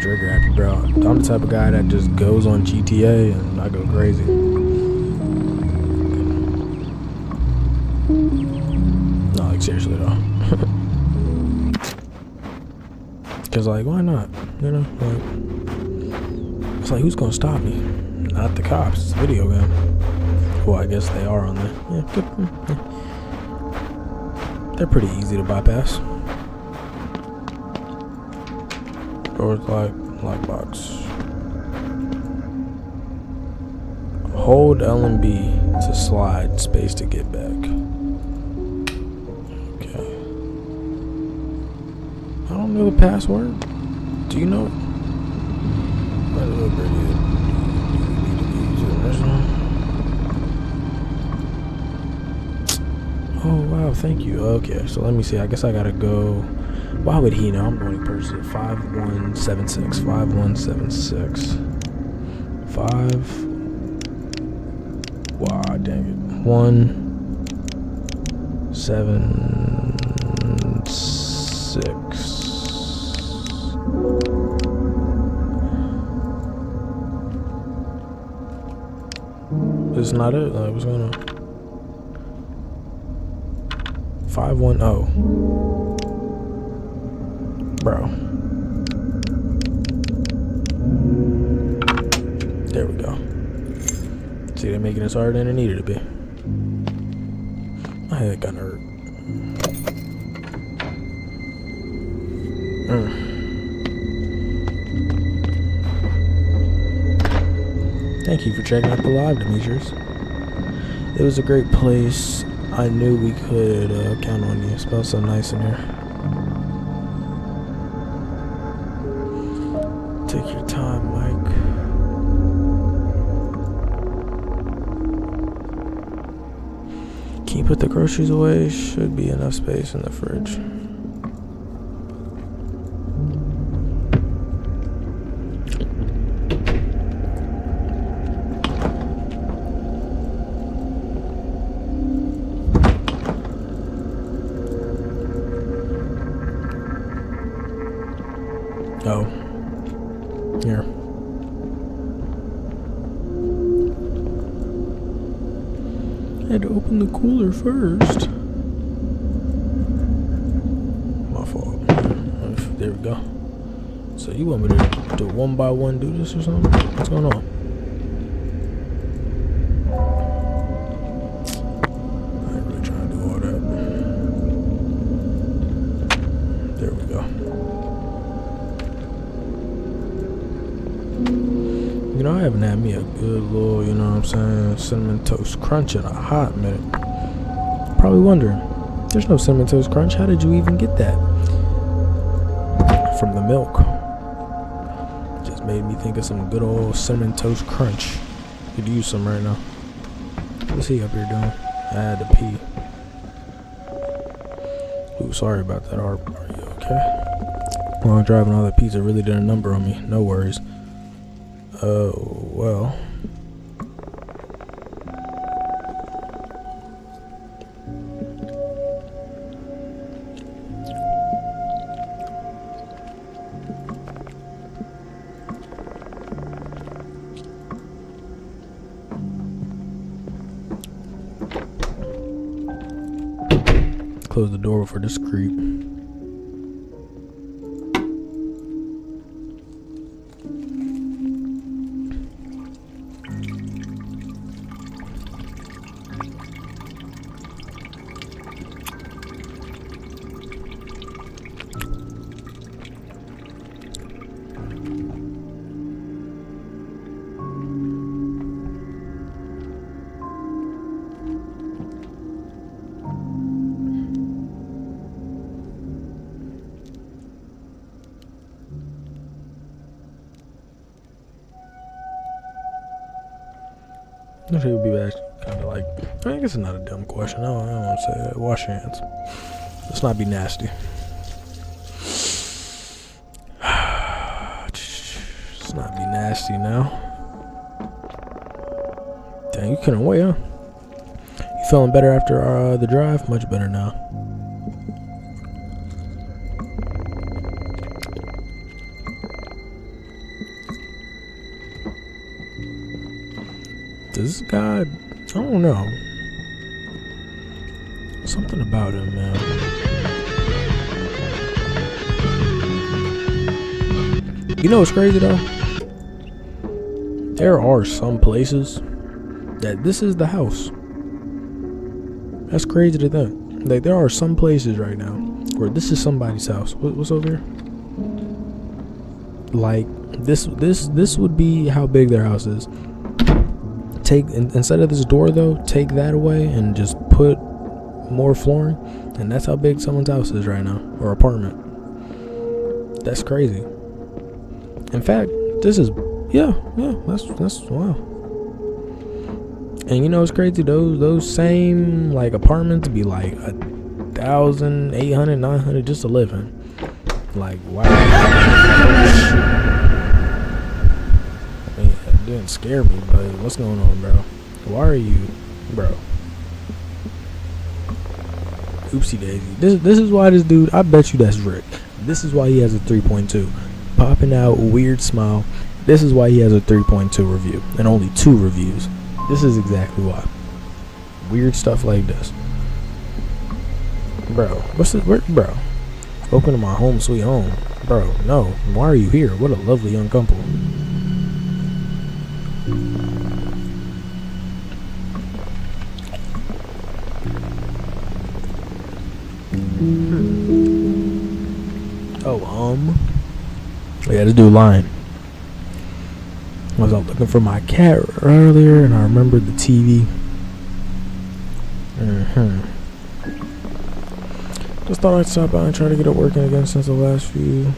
Trigger happy, bro. I'm the type of guy that just goes on GTA and I go crazy. No, like seriously though. Cause like, why not? You know, like, it's like, who's gonna stop me? Not the cops. It's a video game. Well, I guess they are on there. Yeah, good. Yeah. They're pretty easy to bypass. Doors lock box. Hold L and B to slide, space to get back. Okay. I don't know the password. Do you know it? Oh wow, thank you. Okay, so let me see. I guess I gotta go. Why would he know? I'm the only person. 5176. 5176. 5. Wow, dang it. 176. This is not it. Like, what's going on? 510. Bro. There we go. See, they're making this harder than it needed to be. My head kinda hurt. Thank you for checking out the live, Demetrius. It was a great place. I knew we could count on you. It smells so nice in here. Take your time, Mike. Can you put the groceries away? Should be enough space in the fridge. Oh. Here. I had to open the cooler first. My fault. There we go. So you want me to do one by one do this or something? What's going on? I ain't really trying to do all that. There we go. You know, I haven't had me a good little, you know what I'm saying, Cinnamon Toast Crunch in a hot minute. Probably wondering, there's no Cinnamon Toast Crunch. How did you even get that? From the milk. Just made me think of some good old Cinnamon Toast Crunch. Could use some right now. What's he up here doing? I had to pee. Ooh, sorry about that. Are you okay? Long drive and all that pizza really did a number on me. No worries. Oh, well. Close the door for discreet. I think he'll be back. Kind of like, I guess it's not a dumb question. I don't want to say that. Wash your hands. Let's not be nasty. Let's not be nasty now. Dang, you couldn't wait, huh? You feeling better after the drive? Much better now. This guy, I don't know. Something about him, man. You know what's crazy though? There are some places that this is the house. That's crazy to think. Like, there are some places right now where this is somebody's house. What's over here? Like, this would be how big their house is. Instead of this door though, take that away and just put more flooring, and that's how big someone's house is right now, or apartment. That's crazy. In fact, this is that's wow. And you know it's crazy, those same like apartments be like 1,800, 900 just to live in. Like, wow. I mean, it didn't scare me, but what's going on, bro? Why are you, bro? Oopsie daisy. This is why this dude, I bet you that's Rick. This is why he has a 3.2. Popping out, weird smile. This is why he has a 3.2 review and only 2 reviews. This is exactly why. Weird stuff like this. Bro, what's this? Bro, welcome to my home sweet home. Bro, no. Why are you here? What a lovely young couple. Yeah, this dude lying. I was out looking for my cat earlier, and I remembered the TV. Just thought I'd stop by and try to get it working again since the last few.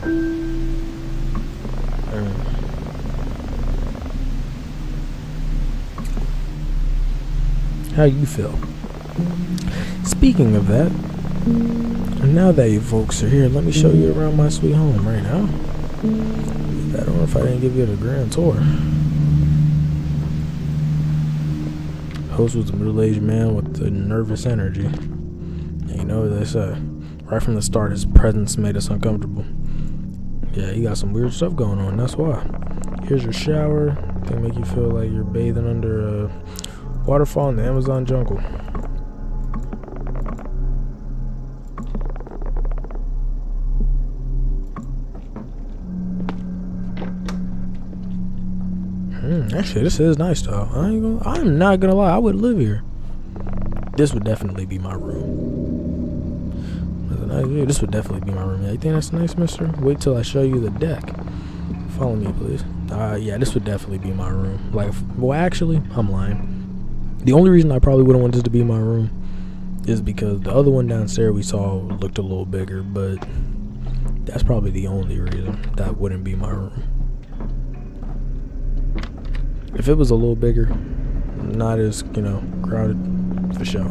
How you feel? Speaking of that, now that you folks are here, let me show you around my sweet home right now. I don't know if I didn't give you the grand tour. Host was a middle-aged man with a nervous energy. And you know what they say. Right from the start, his presence made us uncomfortable. Yeah, he got some weird stuff going on, that's why. Here's your shower. They make you feel like you're bathing under a waterfall in the Amazon jungle. Actually, this is nice though. I'm not gonna lie, I would live here. This would definitely be my room. That's a nice view. This would definitely be my room. Yeah, you think that's nice, mister? Wait till I show you the deck. Follow me, please. Yeah, this would definitely be my room. Like, well, actually, I'm lying. The only reason I probably wouldn't want this to be my room is because the other one downstairs we saw looked a little bigger, but that's probably the only reason that wouldn't be my room. If it was a little bigger, not as, crowded, for sure.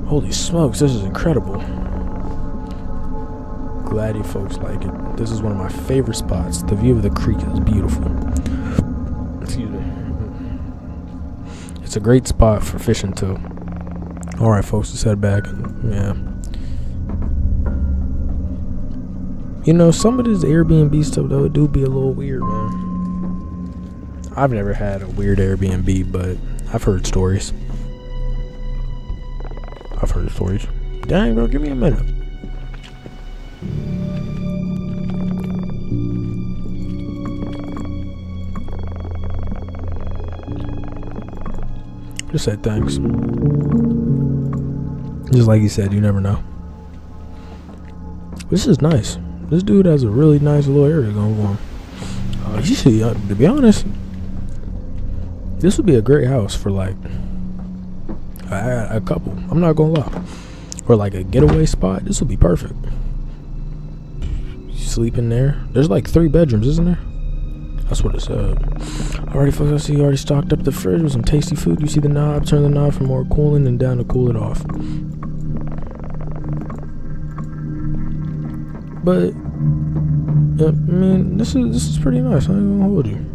Holy smokes, this is incredible. Glad you folks like it. This is one of my favorite spots. The view of the creek is beautiful. Excuse me. It's a great spot for fishing too. Alright folks, let's head back and some of this Airbnb stuff though, it do be a little weird, man. I've never had a weird Airbnb, but I've heard stories. Dang, bro, give me a minute. Just said thanks. Just like he said, you never know. This is nice. This dude has a really nice little area going for him. To be honest, this would be a great house for like a couple. I'm not gonna lie. Or like a getaway spot. This would be perfect. You sleep in there. There's like 3 bedrooms, isn't there? That's what it said. Alrighty, folks. I see you already stocked up the fridge with some tasty food. You see the knob. Turn the knob for more cooling and down to cool it off. But I mean, this is pretty nice. I ain't gonna hold you.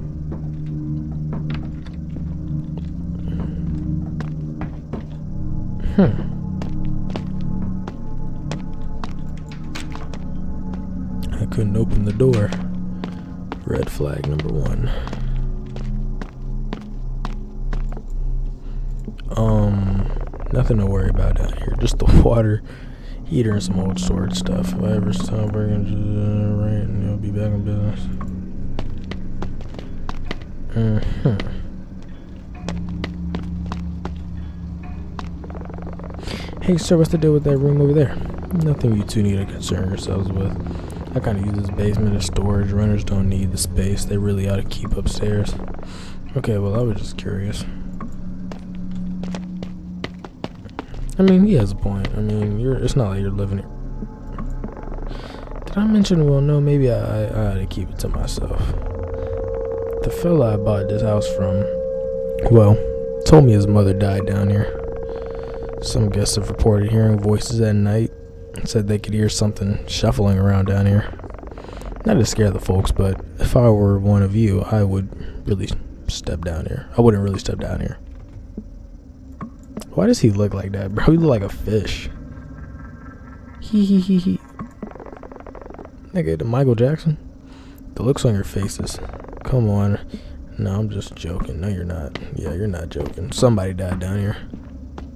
I couldn't open the door. Red flag number 1. Nothing to worry about down here. Just the water heater and some old storage stuff. If I ever stop working, right, and you'll be back in business. Hey, sir, what's the deal with that room over there? Nothing you two need to concern yourselves with. I kind of use this basement as storage. Renters don't need the space. They really ought to keep upstairs. Okay, well, I was just curious. I mean, he has a point. I mean, it's not like you're living here. Did I mention, well, no, maybe I ought to keep it to myself. The fella I bought this house from, well, told me his mother died down here. Some guests have reported hearing voices at night and said they could hear something shuffling around down here. Not to scare the folks, but if I were one of you, I would really step down here. I wouldn't really step down here. Why does he look like that, bro? He look like a fish. He. Nigga, the Michael Jackson? The looks on your faces. Come on. No, I'm just joking. No, you're not. Yeah, you're not joking. Somebody died down here.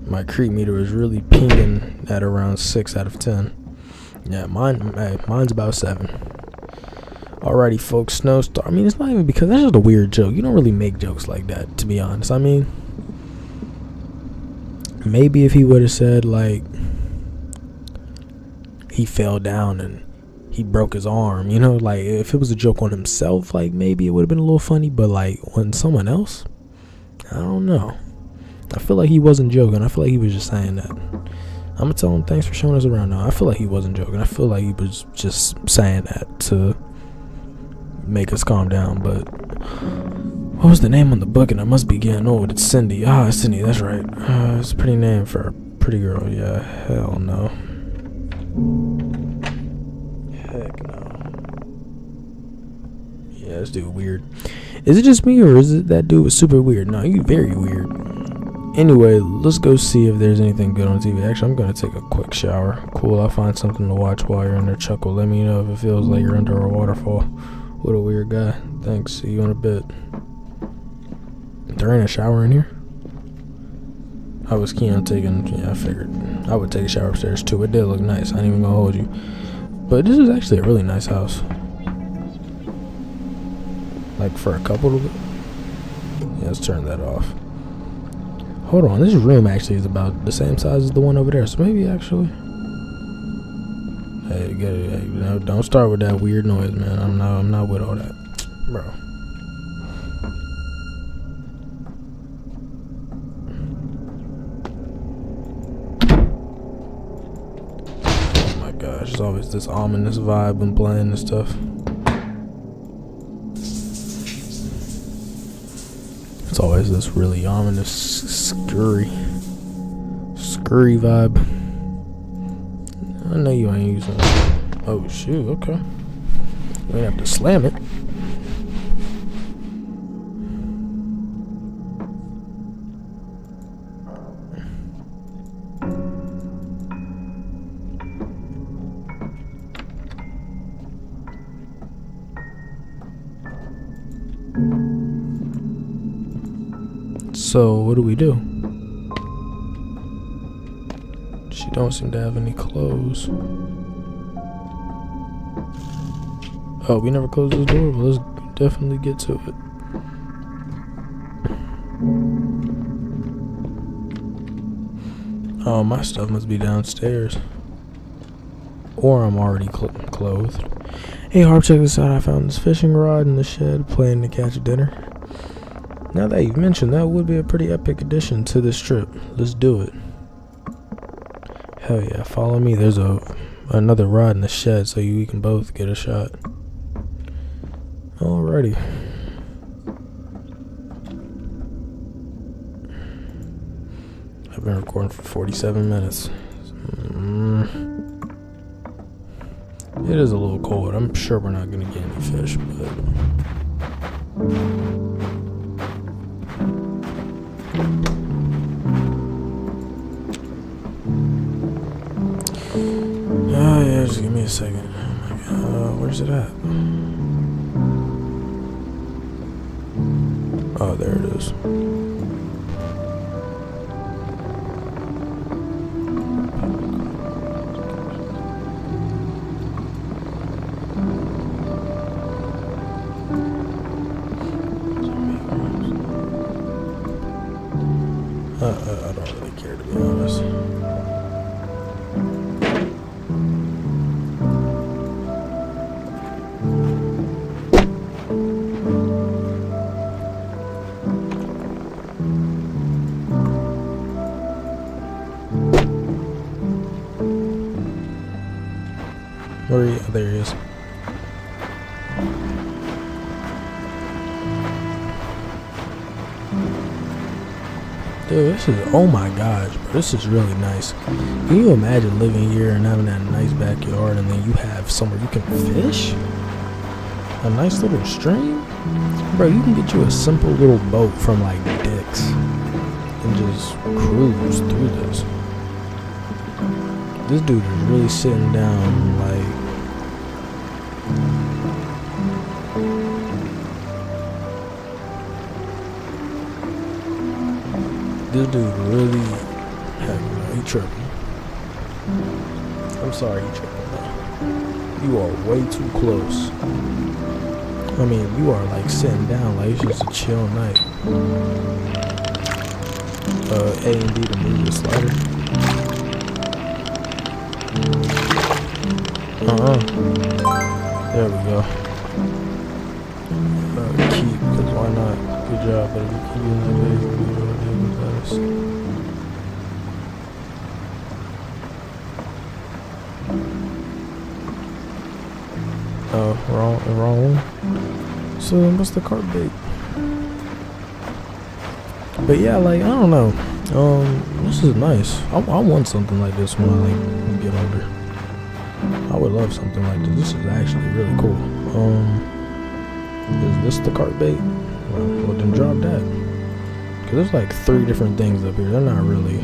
My creep meter is really pinging at around 6 out of 10. Yeah, mine's about 7. Alrighty, folks. Snowstorm. I mean, it's not even because that's just a weird joke. You don't really make jokes like that, to be honest. I mean, maybe if he would have said, like, he fell down and he broke his arm, you know, like, if it was a joke on himself, like, maybe it would have been a little funny, but, like, on someone else, I don't know. I feel like he wasn't joking. I feel like he was just saying that. I'm gonna tell him thanks for showing us around now. I feel like he wasn't joking. I feel like he was just saying that to make us calm down, but what was the name on the book? And I must be getting old. It's Cindy. It's Cindy, that's right. It's a pretty name for a pretty girl. Yeah, hell no. Heck no. Yeah, this dude weird. Is it just me, or is it that dude was super weird? No, he's very weird. Anyway, let's go see if there's anything good on TV. Actually, I'm gonna take a quick shower. Cool, I'll find something to watch while you're in there. Chuckle, let me know if it feels like you're under a waterfall. What a weird guy. Thanks, see you in a bit. There ain't a shower in here? I was keen on taking, yeah, I figured I would take a shower upstairs too. It did look nice, I ain't even gonna hold you. But this is actually a really nice house. Like for a couple of it. Yeah, let's turn that off. Hold on, this room actually is about the same size as the one over there, so maybe actually. Hey, no, don't start with that weird noise, man. I'm not with all that, bro. Oh my gosh, there's always this ominous vibe when playing this stuff. It's always this really ominous, scurry vibe. I know you ain't using it. Oh shoot, okay. We ain't have to slam it. So what do we do? She don't seem to have any clothes. Oh, we never closed this door. Well, let's definitely get to it. Oh, my stuff must be downstairs. Or I'm already clothed. Hey, Harp, check this out. I found this fishing rod in the shed, planning to catch dinner. Now that you've mentioned, that would be a pretty epic addition to this trip. Let's do it. Hell yeah, follow me. There's another rod in the shed so we can both get a shot. Alrighty. I've been recording for 47 minutes. It is a little cold. I'm sure we're not gonna get any fish, but yeah, just give me a second. Oh my god, where's it at? Oh, there it is. I don't really care, to be honest. there he is. Dude, this is, oh my gosh, bro, this is really nice. Can you imagine living here and having that nice backyard, and then you have somewhere you can fish? A nice little stream? Bro, you can get you a simple little boat from like Dick's and just cruise through this. This dude is really sitting down like... This dude really, heck no, he tripping. I'm sorry, he tripping though. You are way too close. I mean, you are like sitting down like it's just a chill night. A and B to move the slider. There we go. Keep, because why not? Good job, but if you keep using the days, we'll deal with us. Oh, wrong one. So what's the cart bait? But yeah, like I don't know. This is nice. I want something like this when I like get older. I would love something like this. This is actually really cool. Is this the cart bait? Well, then drop that. Cause there's like 3 different things up here. They're not really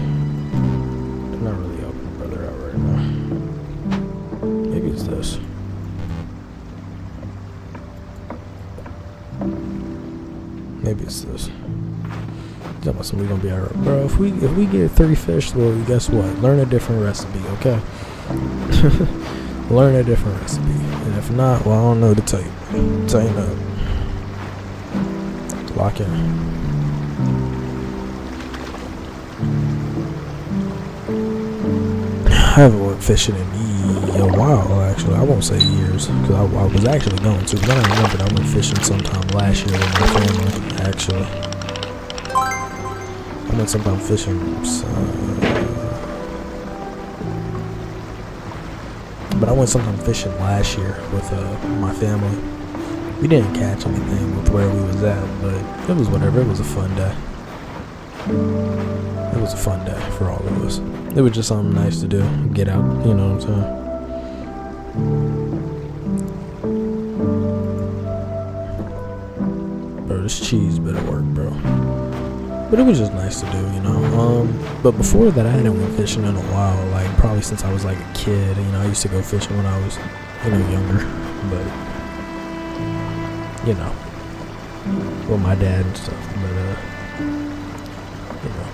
helping my brother out right now. Maybe it's this. Maybe it's this. We're gonna be alright, bro. If we get 3 fish, well, guess what? Learn a different recipe, okay? Learn a different recipe, and if not, well, I don't know what to tell you. Tighten up. Lock in. I haven't went fishing in a while, actually. I won't say years, because I was actually going to. But I remembered I went fishing sometime last year with my family, actually. I went sometime fishing. But I went sometime fishing last year with my family. We didn't catch anything with where we was at, but it was whatever. It was a fun day. It was a fun day for all of us. It was just something nice to do. Get out, you know what I'm saying? Bro, this cheese better work, bro. But it was just nice to do, you know. But before that, I hadn't went fishing in a while. Like, probably since I was like a kid. You know, I used to go fishing when I was, you know, younger. But, you know, with my dad and stuff. But, you know,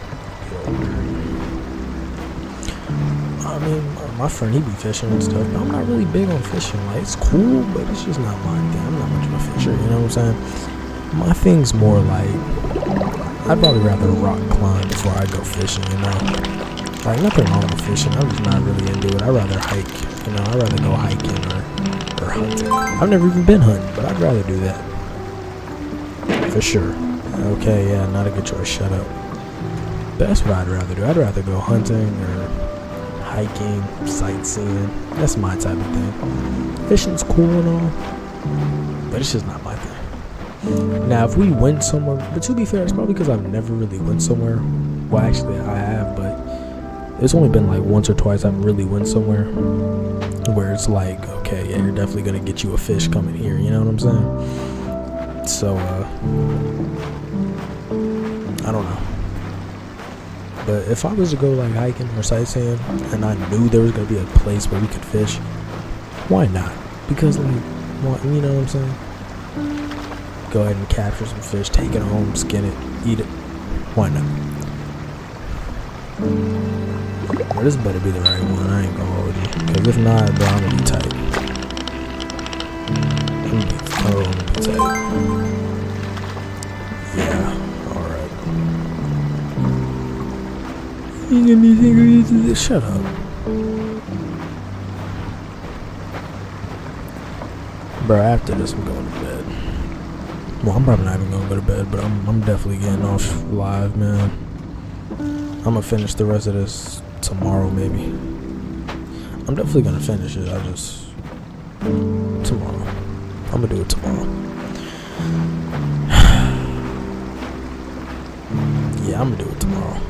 I mean, my friend, he be fishing and stuff. But I'm not really big on fishing. Like, it's cool, but it's just not my thing. I'm not much of a fisher, you know what I'm saying? My thing's more like, I'd probably rather rock climb before I go fishing, you know? Like, nothing wrong with fishing. I'm just not really into it. I'd rather hike, you know? I'd rather go hiking or hunting. I've never even been hunting, but I'd rather do that. For sure. Okay, yeah, not a good choice. Shut up. But that's what I'd rather do. I'd rather go hunting or hiking, sightseeing. That's my type of thing. Fishing's cool and all, but it's just not my thing. Now, if we went somewhere, but to be fair, it's probably because I've never really went somewhere. Well, actually, I have, but it's only been like once or twice I've really went somewhere where it's like, okay, yeah, you're definitely gonna get you a fish coming here. You know what I'm saying? So, I don't know. But if I was to go like hiking or sightseeing, and I knew there was gonna be a place where we could fish, why not? Because like, well, you know what I'm saying? Go ahead and capture some fish, take it home, skin it, eat it. Why not? Well, this better be the right one. I ain't gonna hold you. Because if not, bro, I'm gonna be tight. I'm gonna be tight. Yeah, alright. You gonna be thinking, shut up. Bro, after this, I'm going to bed. Well, I'm probably not even gonna go to bed, but I'm definitely getting off live, man. I'm gonna finish the rest of this tomorrow, maybe. I'm definitely gonna finish it. I just Tomorrow. I'm gonna do it tomorrow. Yeah, I'm gonna do it tomorrow.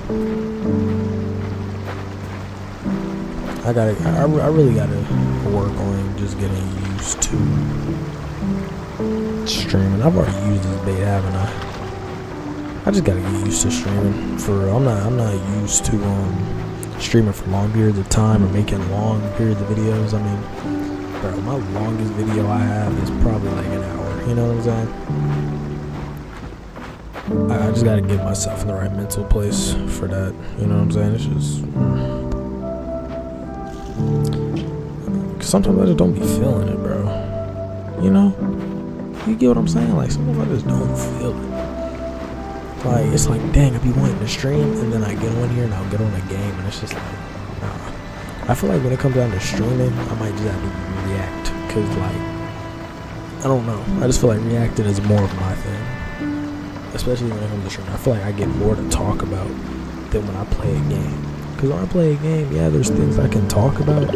I really gotta work on just getting used to streaming. I've already used this bait, haven't I? I just gotta get used to streaming. For real. I'm not used to streaming for long periods of time or making long periods of videos. I mean, bro, my longest video I have is probably like an hour. You know what I'm saying? I just gotta get myself in the right mental place for that. You know what I'm saying? It's just sometimes I just don't be feeling it, bro. You know? You get what I'm saying? Like, sometimes I just don't feel it. Like, it's like, dang, I be wanting to stream, and then I get on here and I'll get on a game, and it's just like, nah. I feel like when it comes down to streaming, I might just have to react, because, like, I don't know. I just feel like reacting is more of my thing. Especially when it comes to streaming. I feel like I get more to talk about than when I play a game. Because when I play a game, yeah, there's things I can talk about,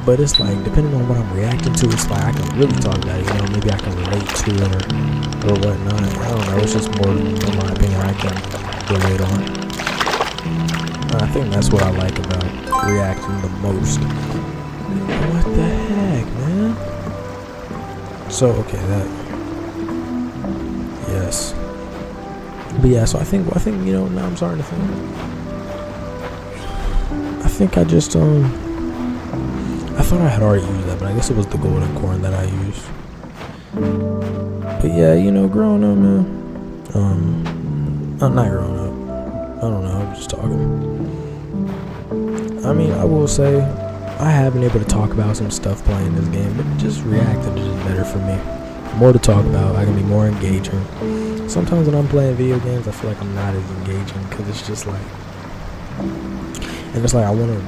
but it's like, depending on what I'm reacting to, it's like I can really talk about it, you know, maybe I can relate to it or whatnot. I don't know, it's just more, in my opinion, I can relate on. I think that's what I like about reacting the most. What the heck, man? So, okay, that, yes. But yeah, so I think, you know, now I'm starting to think. I think I just, I thought I had already used that, but I guess it was the golden corn that I used. But yeah, you know, growing up, man. I'm not growing up. I don't know, I'm just talking. I mean, I will say, I have been able to talk about some stuff playing this game, but just reacting is just better for me. More to talk about, I can be more engaging. Sometimes when I'm playing video games, I feel like I'm not as engaging, because it's just like, and it's like I wanna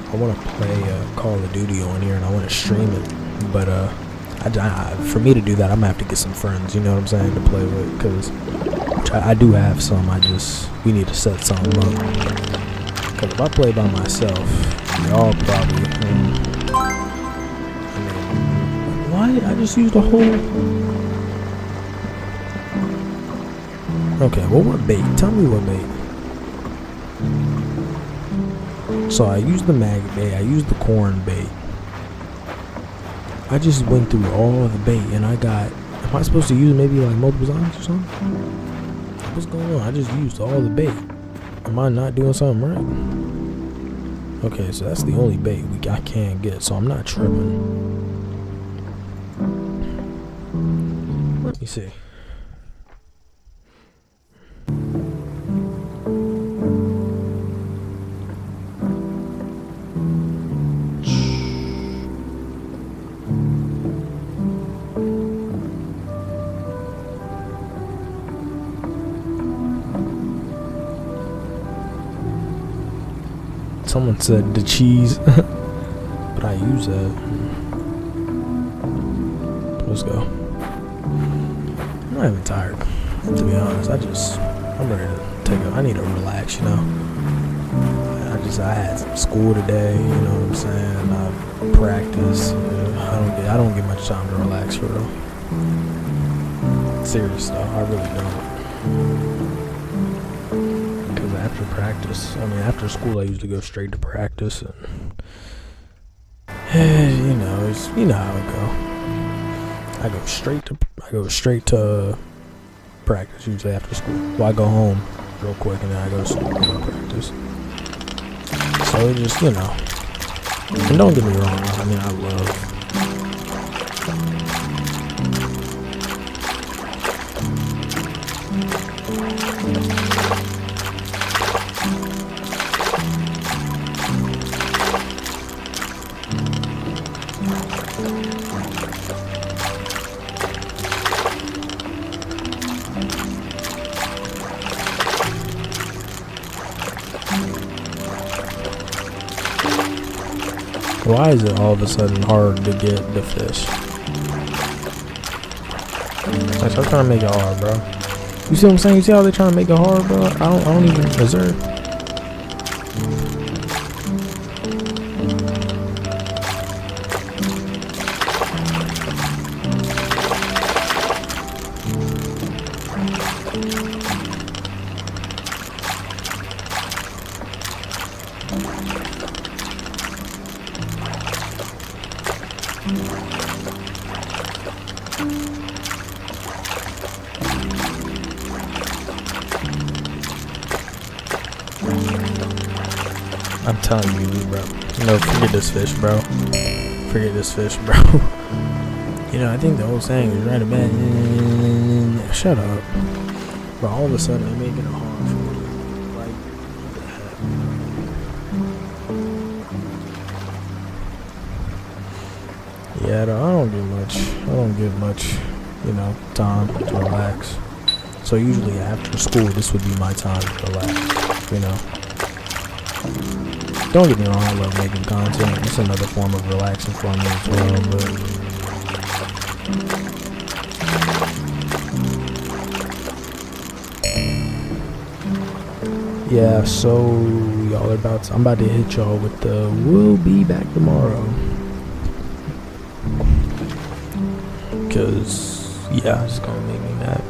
play Call of Duty on here and I wanna stream it, but for me to do that, I'm gonna have to get some friends, you know what I'm saying, to play with, because I do have some. We need to set something up, because if I play by myself, y'all probably, I mean, what? I just used a whole. Okay, well, what bait? Tell me what bait. So I used the mag bait, I used the corn bait. I just went through all the bait and I got, am I supposed to use maybe like multiple times or something? What's going on? I just used all the bait. Am I not doing something right? Okay, so that's the only bait I can get, so I'm not tripping. Let me see. Someone said the cheese, but I use that. Let's go. I'm not even tired, to be honest. I'm ready to I need to relax, you know. I had some school today, you know what I'm saying. I practice. I don't get much time to relax, for real. Serious though, I really don't. After practice, after school, I usually go straight to practice, and you know how it go. I go straight to practice usually after school. Well, I go home real quick and then I go to school and go to practice. So it just, you know, and don't get me wrong. I mean, I love. Why is it all of a sudden hard to get the fish? Like, stop trying to make it hard, bro. You see what I'm saying? You see how they're trying to make it hard, bro? I don't even deserve. I'm telling you, bro. No, forget this fish, bro. Forget this fish, bro. You know, I think the old saying is right about. Shut up. But all of a sudden, they're making it hard for me. Like, what the heck? Yeah, I don't do much. I don't get much, you know, time to relax. So usually after school, this would be my time to relax, you know. Don't get me wrong, I love making content. It's another form of relaxing for me as well, but yeah, so y'all are I'm about to hit y'all with the we'll be back tomorrow. Cause yeah, it's gonna make me mad.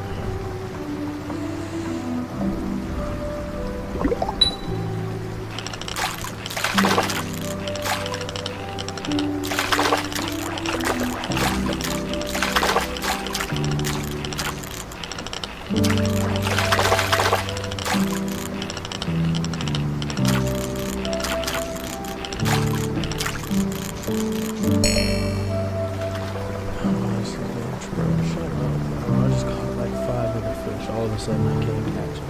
All of a sudden I can't catch it.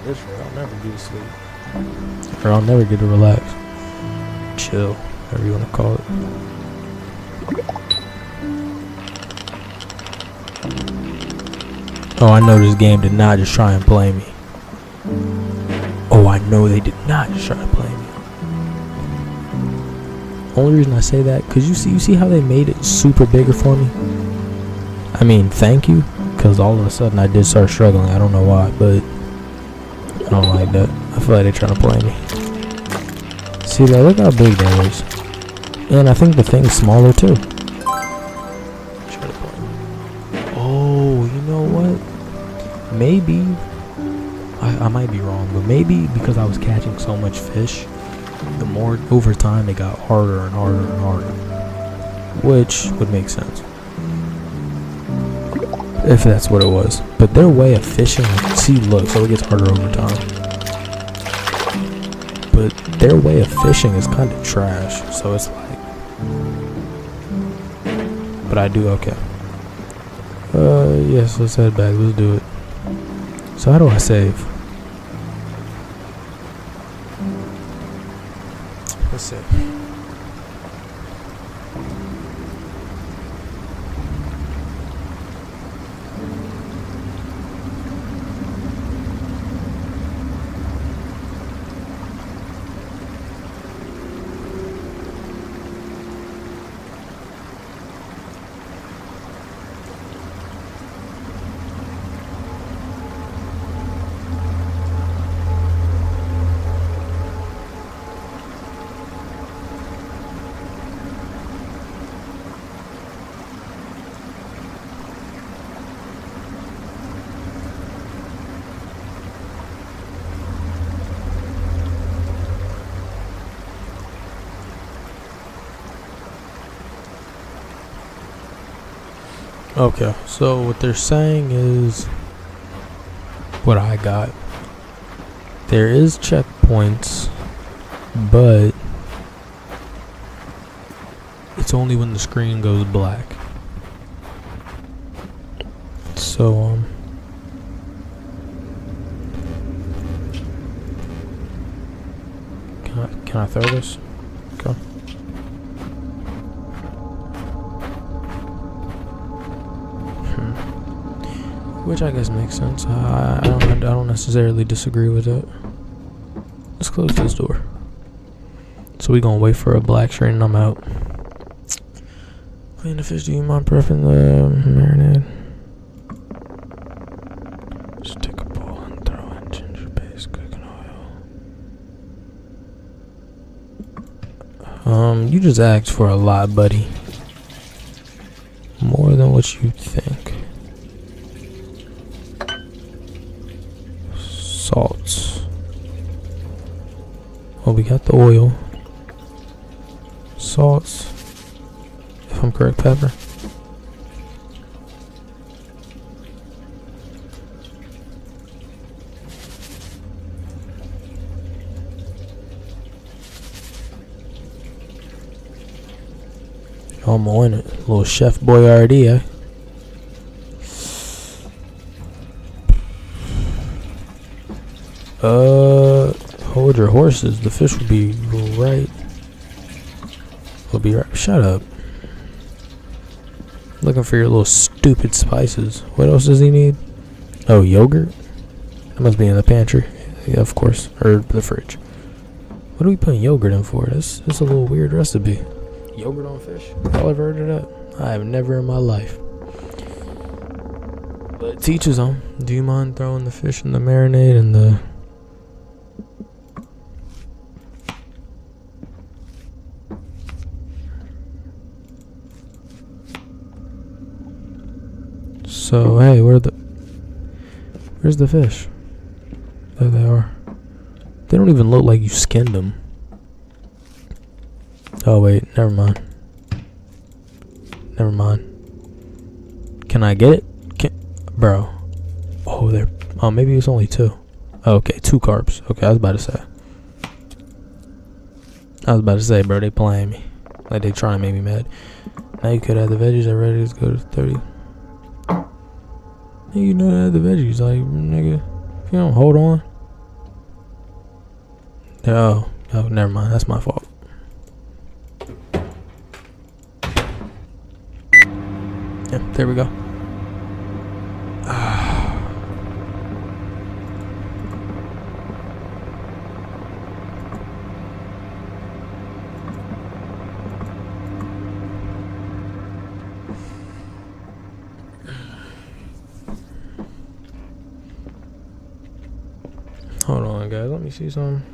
This year I'll never get to sleep. Or I'll never get to relax. Chill, whatever you want to call it. Oh, I know this game did not just try and play me. Oh, I know they did not just try and play me. Only reason I say that, cause you see how they made it super bigger for me? I mean, thank you, because all of a sudden I did start struggling. I don't know why, but I don't like that. I feel like they're trying to play me. See, like, look how big that is. And I think the thing's smaller, too. Try to play me. Oh, you know what? Maybe, I might be wrong, but maybe because I was catching so much fish, the more over time it got harder and harder and harder. Which would make sense. If that's what it was. But their way of fishing, see, look, so it gets harder over time. But their way of fishing is kind of trash, so it's like, but I do okay. Yes, let's head back, let's do it. So how do I save? Let's see. Okay, so what they're saying is what I got. There is checkpoints, but it's only when the screen goes black. So can I throw this? Okay. Which I guess makes sense. I don't necessarily disagree with it. Let's close this door. So we gonna wait for a black screen and I'm out. Clean the fish. Do you mind prepping the marinade? Just take a bowl and throw in ginger paste, cooking oil. You just asked for a lot, buddy. More than what what you think. Salts. Well, we got the oil. Salts. If I'm correct, pepper. I'm on it. Little Chef Boyardee, eh? Hold your horses. The fish will be right. Will be right. Shut up. Looking for your little stupid spices. What else does he need? Oh, yogurt? That must be in the pantry. Yeah, of course. Or the fridge. What are we putting yogurt in for? That's a little weird recipe. Yogurt on fish? Y'all ever heard of that? I have never in my life. But teaches them. Do you mind throwing the fish in the marinade and the... So, hey, where's the fish? There they are. They don't even look like you skinned them. Oh, wait, never mind. Never mind. Can I get it? Bro. Oh, there. Oh, maybe it's only 2. Oh, okay, 2 carbs. Okay, I was about to say, bro, they playing me. Like, they trying to make me mad. Now you could have the veggies are ready to go to 30. You know that the veggies, like, nigga, if you don't hold on. Oh, never mind. That's my fault. Yeah, there we go. Hold on, guys. Let me see something.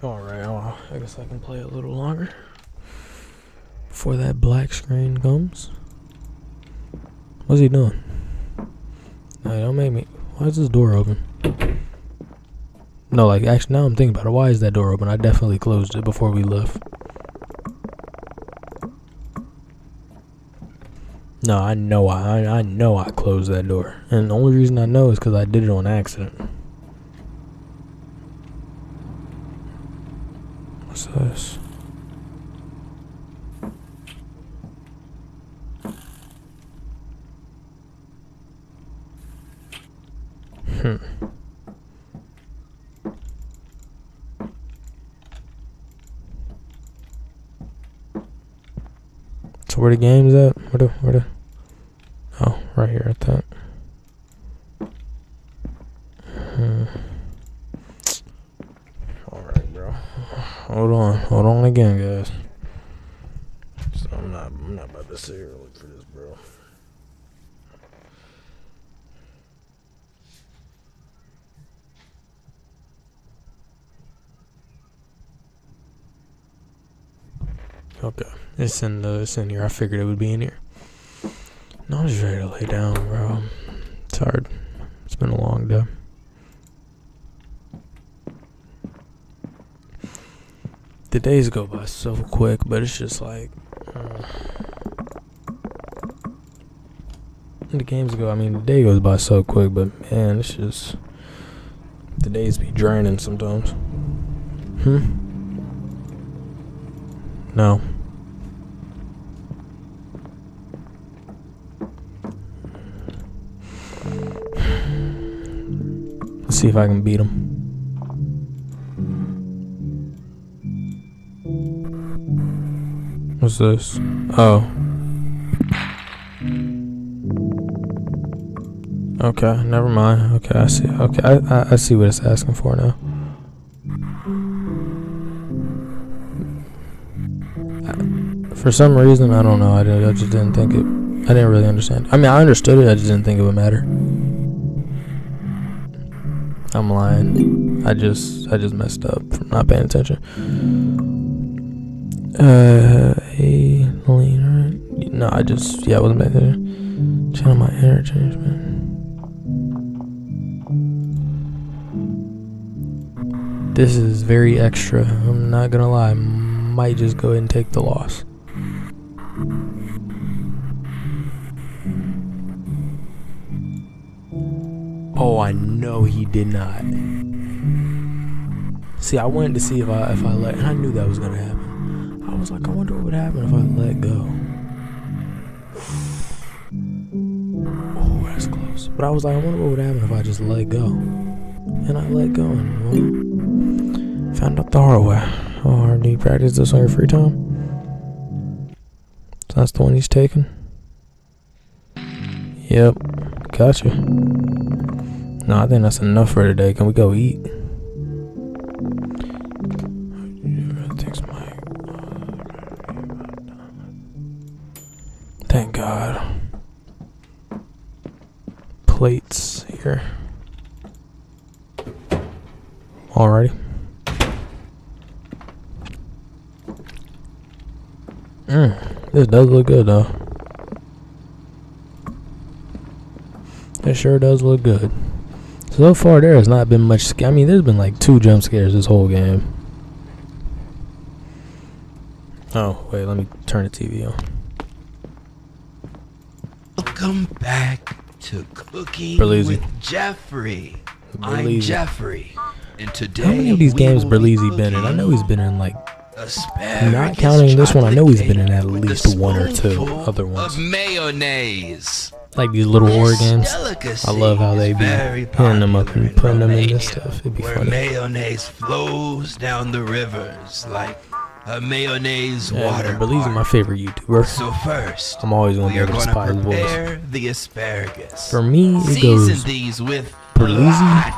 Alright, I guess I can play a little longer before that black screen comes. What's he doing? No, don't make me. Why is this door open? No, like, actually, now I'm thinking about it. Why is that door open? I definitely closed it before we left. No, I know I closed that door. And the only reason I know is because I did it on accident. What's this? So where the game's at? Where the oh, right here at that. Alright, bro. Hold on again, guys. So I'm not about to sit here and look for this, bro. Okay, it's in here. I figured it would be in here. No, I'm just ready to lay down, bro. I'm tired. It's been a long day. The days go by so quick, but it's just like the games go. I mean, the day goes by so quick, but man, it's just the days be draining sometimes. No. see if I can beat him. What's this? Oh. Okay, never mind. Okay, I see. Okay, I see what it's asking for now. For some reason, I don't know. I just didn't think it. I didn't really understand. I mean, I understood it. I just didn't think it would matter. I'm lying. I just messed up from not paying attention. No, I wasn't paying attention. Channel my interchange, man. This is very extra. I'm not gonna lie. Might just go ahead and take the loss. Oh, I know he did not. See, I wanted to see if I let, and I knew that was gonna happen. I was like, I wonder what would happen if I let go. Oh, that's close. But I was like, I wonder what would happen if I just let go. And I let go, and well, found out the hard way. Oh, do you practice this on your free time? So that's the one he's taking? Yep. Gotcha. No, I think that's enough for today. Can we go eat? Thank God. Plates here. Alrighty. This does look good though. It sure does look good. So far there has not been much I mean, there's been like 2 jump scares this whole game. Oh, wait, let me turn the TV on. Welcome back to Cooking Berlizzi. with Jeffrey. I'm Berlizzi. Jeffrey. And today How many of these games Berlizzi been in? I know he's been in like, asparagus not counting this one, I know he's been in at chocolate least cake with 1 or a 2 spoonful other ones. of mayonnaise. Like these little horror This games. delicacy I love how they is be very hitting them up popular and putting them in Romania, this stuff. It'd be where funny. mayonnaise flows down the rivers like a mayonnaise Yeah, water Berlizzi park. my favorite YouTuber. So first, I'm always gonna we be are able to going spy to his voice. prepare the asparagus. For me, it Season goes these with Berlizzi,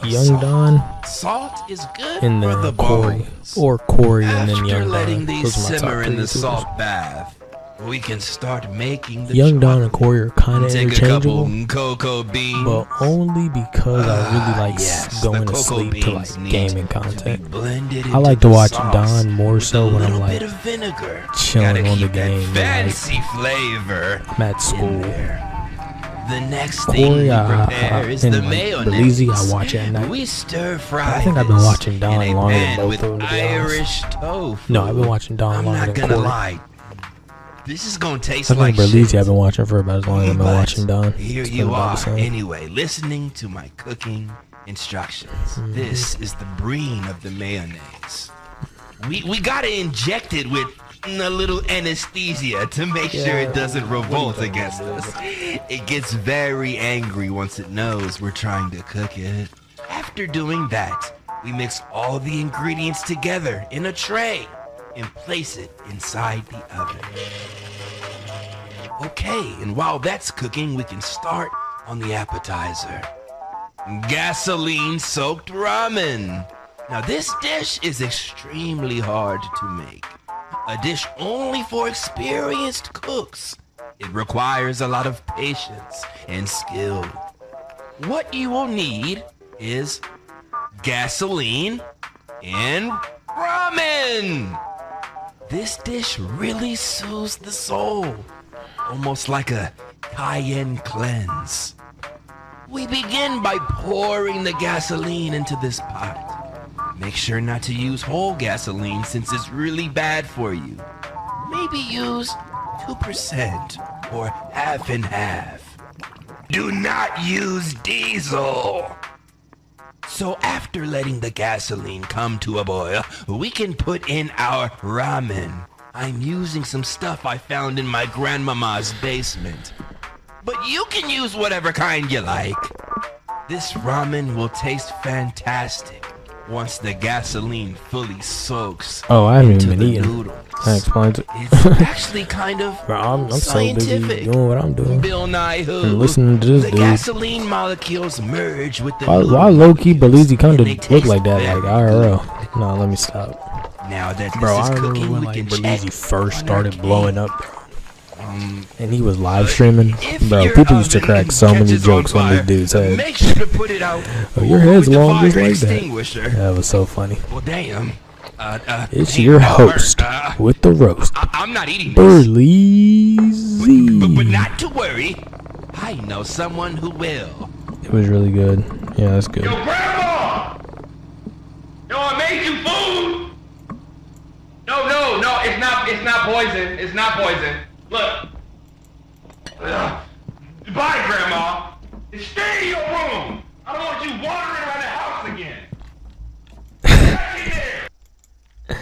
Young salt. Don, Salt is good and for then the Corey. bones. Or Corey and then After Young letting Don. these Those are my top simmer 3 in the YouTubers. salt bath, we can start making the Young Don and chocolate. Corey are kind of Take a interchangeable, couple cocoa beans. but only because I really like yes, going the to cocoa sleep to beans like need gaming to be content. blended I into like to the watch sauce Don more with so a when I'm little like bit of vinegar. chilling Gotta on the keep that game, and, like, fancy flavor I'm at in school. there. The next thing Corey, we prepare is and the like mayonnaise. Berlizzi, I watch at night. We stir fry I think I've been this watching Don in a longer than pan both with of them, to be honest. Irish tofu. No, I've been watching Don I'm longer not than gonna Corey. lie. This is gonna taste I think like Berlizzi shit. I've been watching for about as long as I've been But watching Don. Here It's been you about are, the same. anyway, listening to my cooking instructions. This is the brine of the mayonnaise. We gotta inject it with a little anesthesia to make sure it doesn't revolt against us. It gets very angry once it knows we're trying to cook it. After doing that, we mix all the ingredients together in a tray and place it inside the oven. Okay, and while that's cooking, we can start on the appetizer. Gasoline-soaked ramen. Now this dish is extremely hard to make. A dish only for experienced cooks. It requires a lot of patience and skill. What you will need is gasoline and ramen. This dish really soothes the soul, almost like a cayenne cleanse. We begin by pouring the gasoline into this pot. Make sure not to use whole gasoline since it's really bad for you. Maybe use 2% or half and half. Do not use diesel. So after letting the gasoline come to a boil, we can put in our ramen. I'm using some stuff I found in my grandmama's basement. But you can use whatever kind you like. This ramen will taste fantastic once the gasoline fully soaks Oh, I haven't into even been the eating. noodles. That explains it. It's actually kind of Bro, I'm so scientific. busy doing what I'm doing Bill Nye and who? listening to this The dude. gasoline molecules merge with the Why noodle low-key molecules, Belize kind of and they look taste like that, like very IRL? good. No, let me stop. Now that this Bro, is I remember cooking, when we like can Belize check first on our started blowing up, cake. bro. And he was live streaming. If Bro, your people used to oven crack so many catches jokes on this fire, dude's head. Make sure to put it out Oh, your head's with the long just fire like that. extinguisher. That was so funny. Well, damn. It's hey, your Albert, host with the roast, I'm not eating this. Burleezy. But not to worry. I know someone who will. It was really good. Yeah, that's good. Yo, Grandma! Yo, I made you food! No, it's not poison. It's not poison. Look. Bye, Grandma. Stay in your room. I don't want you wandering around the house again. Back in there.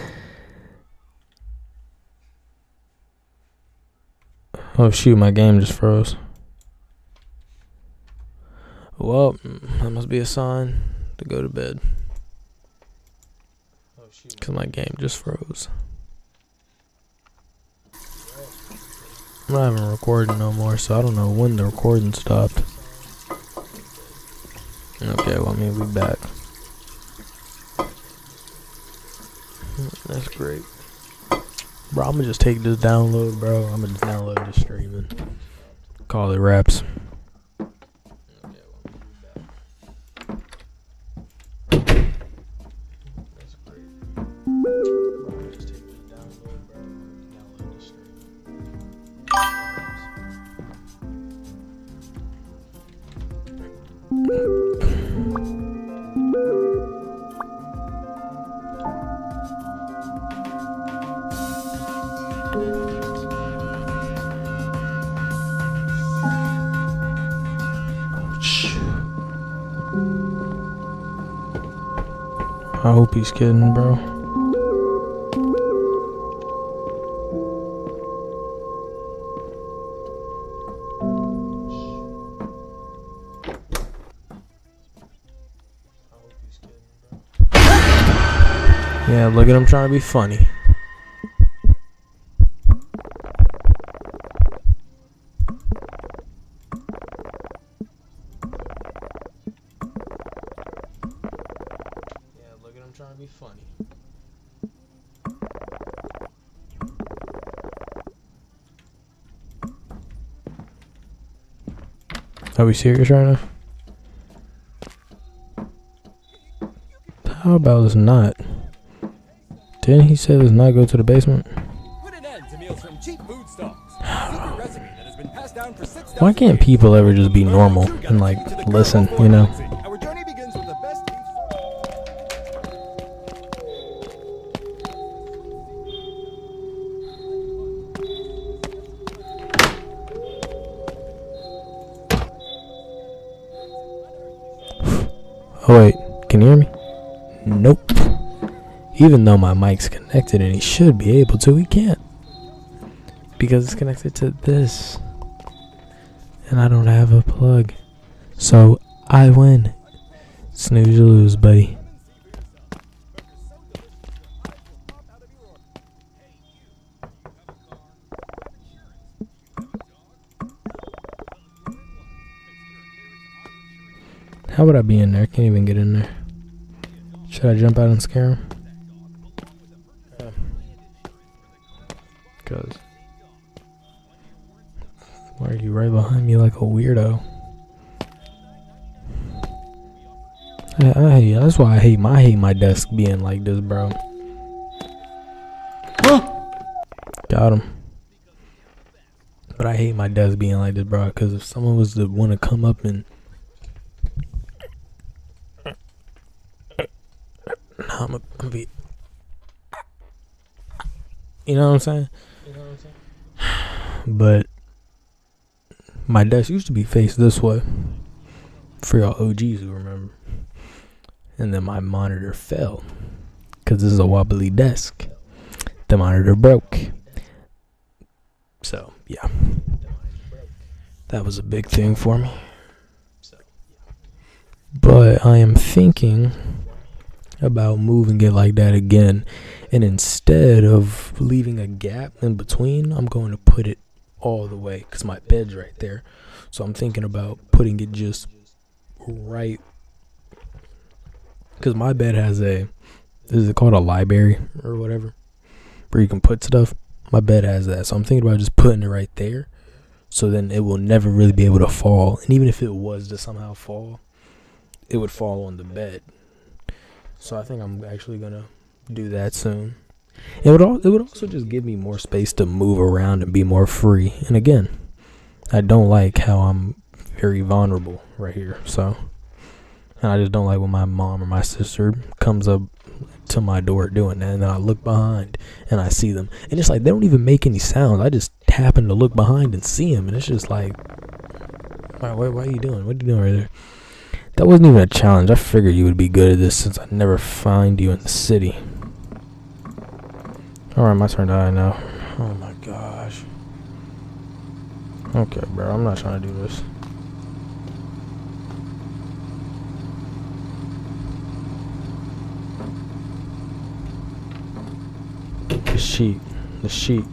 Oh shoot, my game just froze. Well, that must be a sign to go to bed. Because my game just froze. I'm not even recording no more, so I don't know when the recording stopped. Okay, well, I mean, we back. That's great. Bro, I'm gonna just take this download, bro. I'm gonna just download this streaming. Call it raps. I hope he's kidding, bro. Yeah, look at him trying to be funny. Trying to be funny. Are we serious right now? How about let's not? Didn't he say let's not go to the basement? Put an end to meals from cheap food stalls. Secret recipe that has been passed down for 6,000 Why can't people ever just be normal and like listen, you know? Our journey begins with the best Oh wait, can you hear me? Nope. Even though my mic's connected and he should be able to, he can't. Because it's connected to this. And I don't have a plug. So I win. Snooze or lose, buddy. How would I be in there? I can't even get in there. Should I jump out and scare him? Because why are you right behind me like a weirdo? That's why I hate my desk being like this, bro. Got him. But I hate my desk being like this, bro. Because if someone was to want to come up and I'm gonna be, you know what I'm saying? But my desk used to be faced this way, for y'all OGs who remember. And then my monitor fell, because this is a wobbly desk. The monitor broke. So, yeah. That was a big thing for me. But I am thinking about moving it like that again, and instead of leaving a gap in between, I'm going to put it all the way because my bed's right there. So I'm thinking about putting it just right, because my bed has is it called a library or whatever, where you can put stuff. My bed has that, so I'm thinking about just putting it right there, so then it will never really be able to fall. And even if it was to somehow fall, it would fall on the bed. So I think I'm actually gonna do that soon. It would also just give me more space to move around and be more free. And again, I don't like how I'm very vulnerable right here. So, and I just don't like when my mom or my sister comes up to my door doing that, and then I look behind and I see them, and it's like they don't even make any sounds. I just happen to look behind and see them, and it's just like, what are you doing? What are you doing right there? That wasn't even a challenge. I figured you would be good at this since I never find you in the city. Alright, my turn to die now. Oh my gosh. Okay, bro, I'm not trying to do this. The sheet.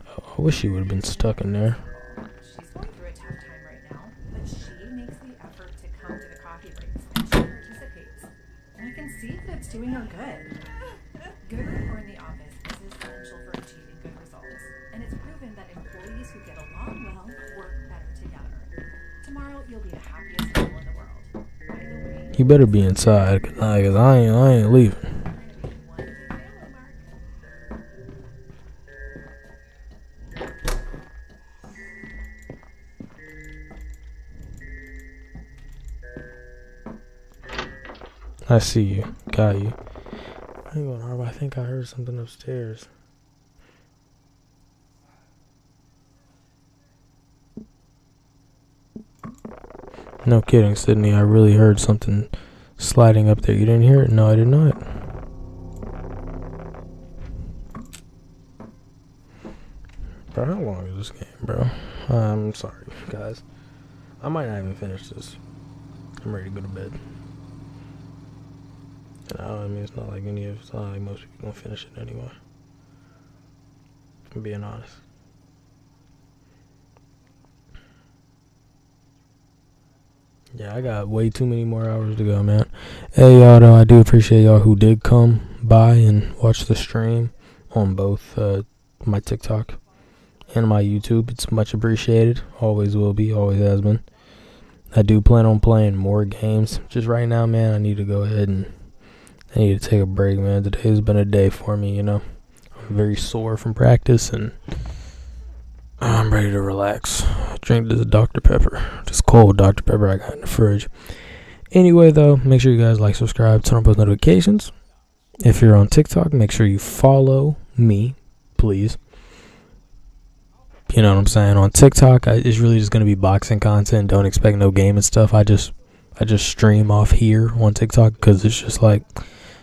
I wish she would have been stuck in there. She's going through a tough time right now, but she makes the effort to come to the coffee breaks and she participates. And I can see that it's doing her good. Good rapport in the office is essential for achieving good results, and it's proven that employees who get along well work better together. Tomorrow you'll be the happiest people in the world. By the way, You better be inside, cause I ain't leaving. I see you. Got you. I ain't going hard, but I think I heard something upstairs. No kidding, Sydney. I really heard something sliding up there. You didn't hear it? No, I did not. Bro, how long is this game, bro? I'm sorry, guys. I might not even finish this. I'm ready to go to bed. I mean, it's not like it's not like most people gonna finish it anyway. I'm being honest. Yeah, I got way too many more hours to go, man. Hey, y'all, though, I do appreciate y'all who did come by and watch the stream on both my TikTok and my YouTube. It's much appreciated. Always will be, always has been. I do plan on playing more games. Just right now, man, I need to go ahead and I need to take a break, man. Today's been a day for me, you know. I'm very sore from practice, and I'm ready to relax. Drink this Dr. Pepper. This cold Dr. Pepper I got in the fridge. Anyway, though, make sure you guys like, subscribe, turn on post notifications. If you're on TikTok, make sure you follow me, please. You know what I'm saying? On TikTok, it's really just going to be boxing content. Don't expect no game and stuff. I just stream off here on TikTok because it's just like,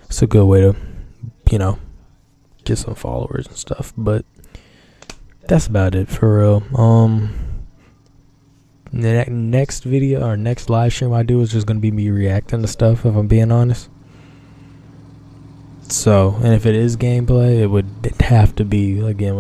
it's a good way to, you know, get some followers and stuff. But that's about it for real. The next video or next live stream I do is just gonna be me reacting to stuff, if I'm being honest. So, and if it is gameplay, it would have to be again with